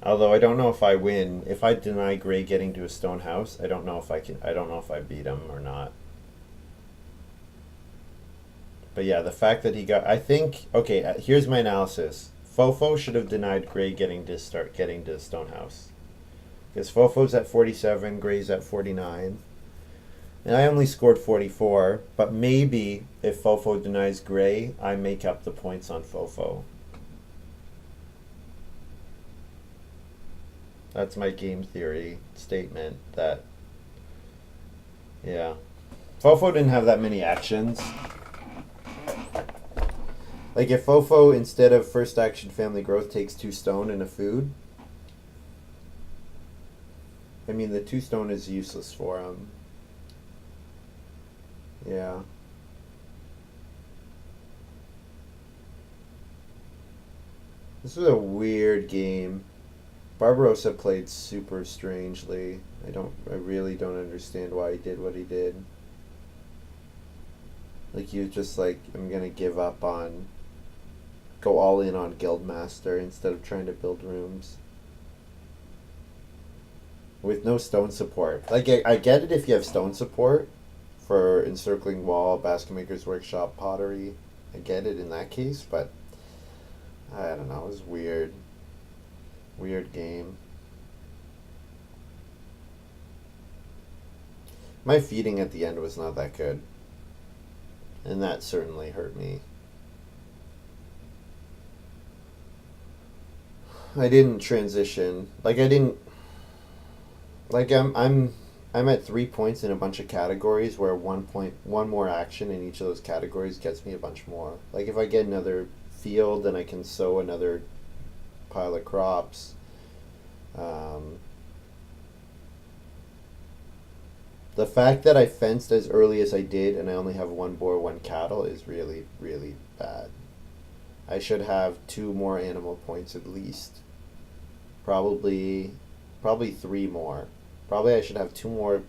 Although I don't know if I win. If I deny Gray getting to a stone house, I don't know if I beat him or not. But yeah, the fact that he got, I think, okay, here's my analysis. Fofo should have denied Gray getting to the stone house. Because Fofo's at 47, Gray's at 49. And I only scored 44, but maybe if Fofo denies Gray, I make up the points on Fofo. That's my game theory statement that, yeah. Fofo didn't have that many actions. Like if Fofo, instead of first action family growth, takes 2 stone and a food, I mean the 2 stone is useless for him. Yeah. This was a weird game. Barbarossa played super strangely. I really don't understand why he did what he did. Like he was just like, I'm gonna give up on, go all in on Guildmaster instead of trying to build rooms. With no stone support. Like I get it if you have stone support for Encircling Wall, Basket Maker's Workshop, Pottery. I get it in that case, but I don't know, it was weird. Weird game. My feeding at the end was not that good. And that certainly hurt me. I didn't transition. Like I didn't like I'm at 3 points in a bunch of categories where one more action in each of those categories gets me a bunch more. Like if I get another field, then I can sow another pile of crops. The fact that I fenced as early as I did and I only have one boar, one cattle is really, really bad. I should have 2 more animal points at least. Probably 3 more. Probably I should have 2 more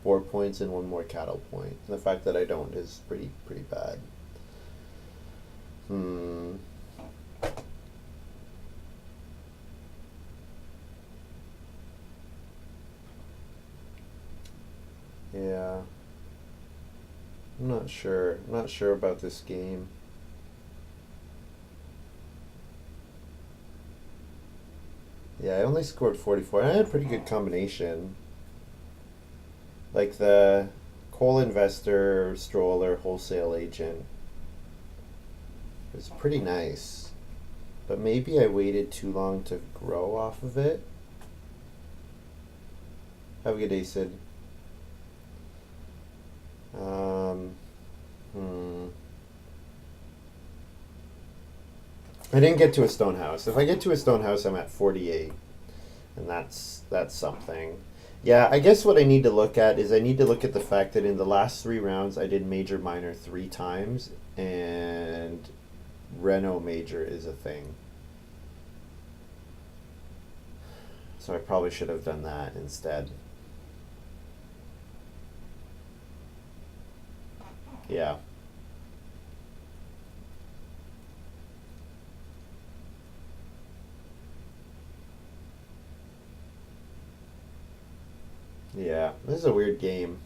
boar points and 1 more cattle point. And the fact that I don't is pretty bad. Yeah. I'm not sure. I'm not sure about this game. Yeah, I only scored 44. I had a pretty good combination. Like the coal investor, stroller, wholesale agent. It was pretty nice. But maybe I waited too long to grow off of it. Have a good day, Sid. I didn't get to a stone house. If I get to a stone house, I'm at 48. And that's something. Yeah, I guess what I need to look at is I need to look at the fact that in the last 3 rounds I did major minor 3 times and Reno major is a thing. So I probably should have done that instead. Yeah. Yeah, this is a weird game.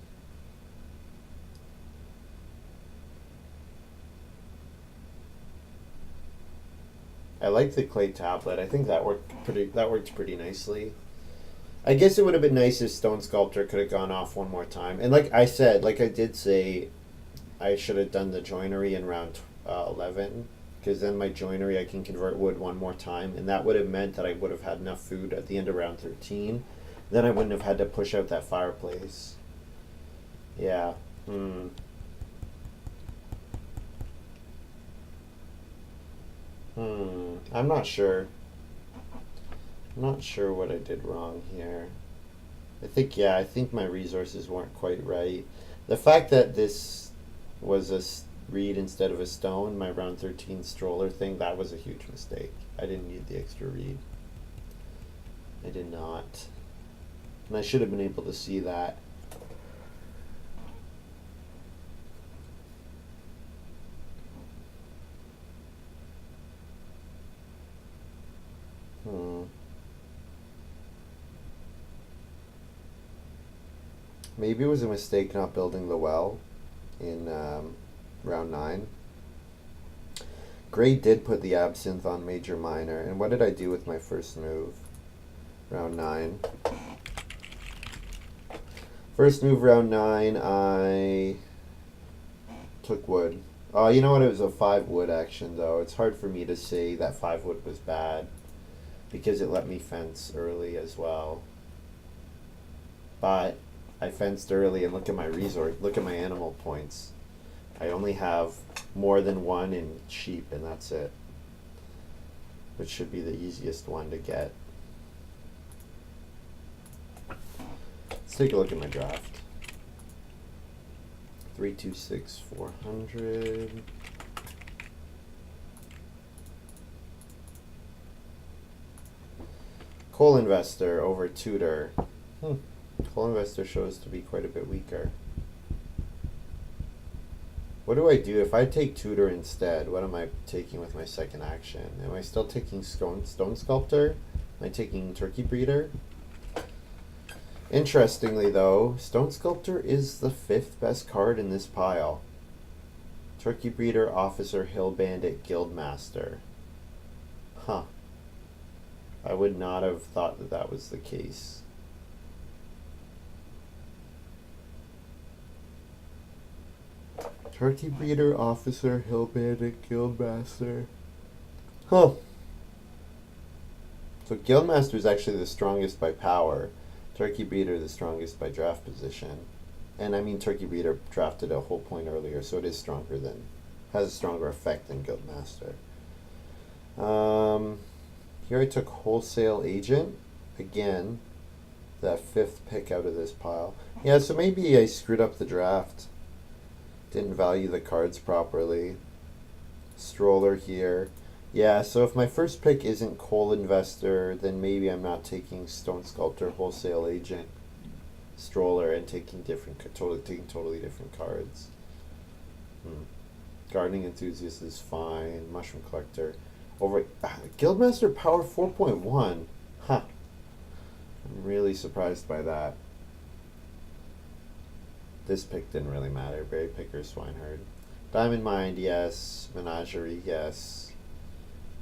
I like the clay tablet. I think that worked pretty nicely. I guess it would have been nice if Stone Sculptor could have gone off one more time. And like I did say, I should have done the joinery in round 11, because then my joinery I can convert wood one more time, and that would have meant that I would have had enough food at the end of round 13. Then I wouldn't have had to push out that fireplace. Yeah. I'm not sure. I'm not sure what I did wrong here. I think my resources weren't quite right. The fact that this was a reed instead of a stone, my round 13 stroller thing, that was a huge mistake. I didn't need the extra reed. I did not. And I should have been able to see that. Maybe it was a mistake not building the well in round 9. Gray did put the absinthe on major minor. And what did I do with my first move? Round 9. First move round 9, I took wood. Oh, you know what? It was a 5 wood action, though. It's hard for me to say that 5 wood was bad because it let me fence early as well. But I fenced early, and look at my resource. Look at my animal points. I only have more than 1 in sheep, and that's it. Which should be the easiest one to get. Let's take a look at my draft. 326 400. Coal Investor over Tutor. Coal Investor shows to be quite a bit weaker. What do I do if I take Tutor instead? What am I taking with my second action? Am I still taking Stone Sculptor? Am I taking Turkey Breeder? Interestingly though, Stone Sculptor is the 5th best card in this pile. Turkey Breeder, Officer, Hill Bandit, Guildmaster. Huh. I would not have thought that that was the case. Turkey Breeder, Officer, Hill Bandit, Guildmaster. Huh. So Guildmaster is actually the strongest by power. Turkey Breeder the strongest by draft position. And I mean Turkey Breeder drafted a whole point earlier, so it is stronger than, has a stronger effect than Guildmaster. Here I took Wholesale Agent. Again, the 5th pick out of this pile. Yeah, so maybe I screwed up the draft. Didn't value the cards properly. Stroller here. Yeah, so if my first pick isn't Coal Investor, then maybe I'm not taking Stone Sculptor, Wholesale Agent, Stroller, and taking totally different cards. Gardening Enthusiast is fine. Mushroom Collector. Over Guildmaster Power 4.1. Huh. I'm really surprised by that. This pick didn't really matter. Berry Picker, Swineherd. Diamond Mind, yes. Menagerie, yes.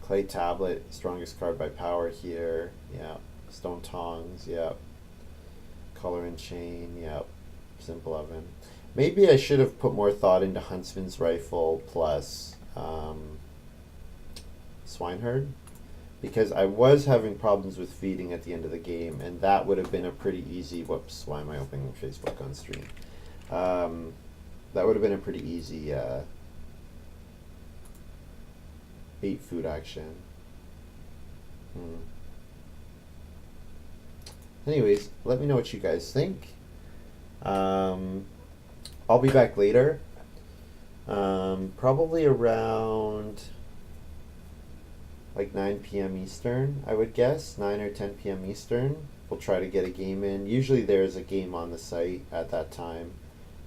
Clay Tablet, strongest card by power here. Yeah. Stone Tongs, yep. Color and Chain, yep. Simple Oven. Maybe I should have put more thought into Huntsman's Rifle plus Swineherd, because I was having problems with feeding at the end of the game, and that would have been a pretty easy, whoops, why am I opening Facebook on stream? That would have been a pretty easy bait food action. Anyways, let me know what you guys think. I'll be back later, probably around like 9 p.m. Eastern, I would guess, 9 or 10 p.m. Eastern. We'll try to get a game in. Usually there's a game on the site at that time,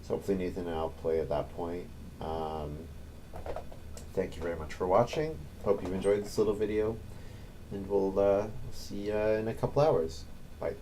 so hopefully Nathan and I'll play at that point. Thank you very much for watching. Hope you've enjoyed this little video, and we'll see you in a couple hours. Bye.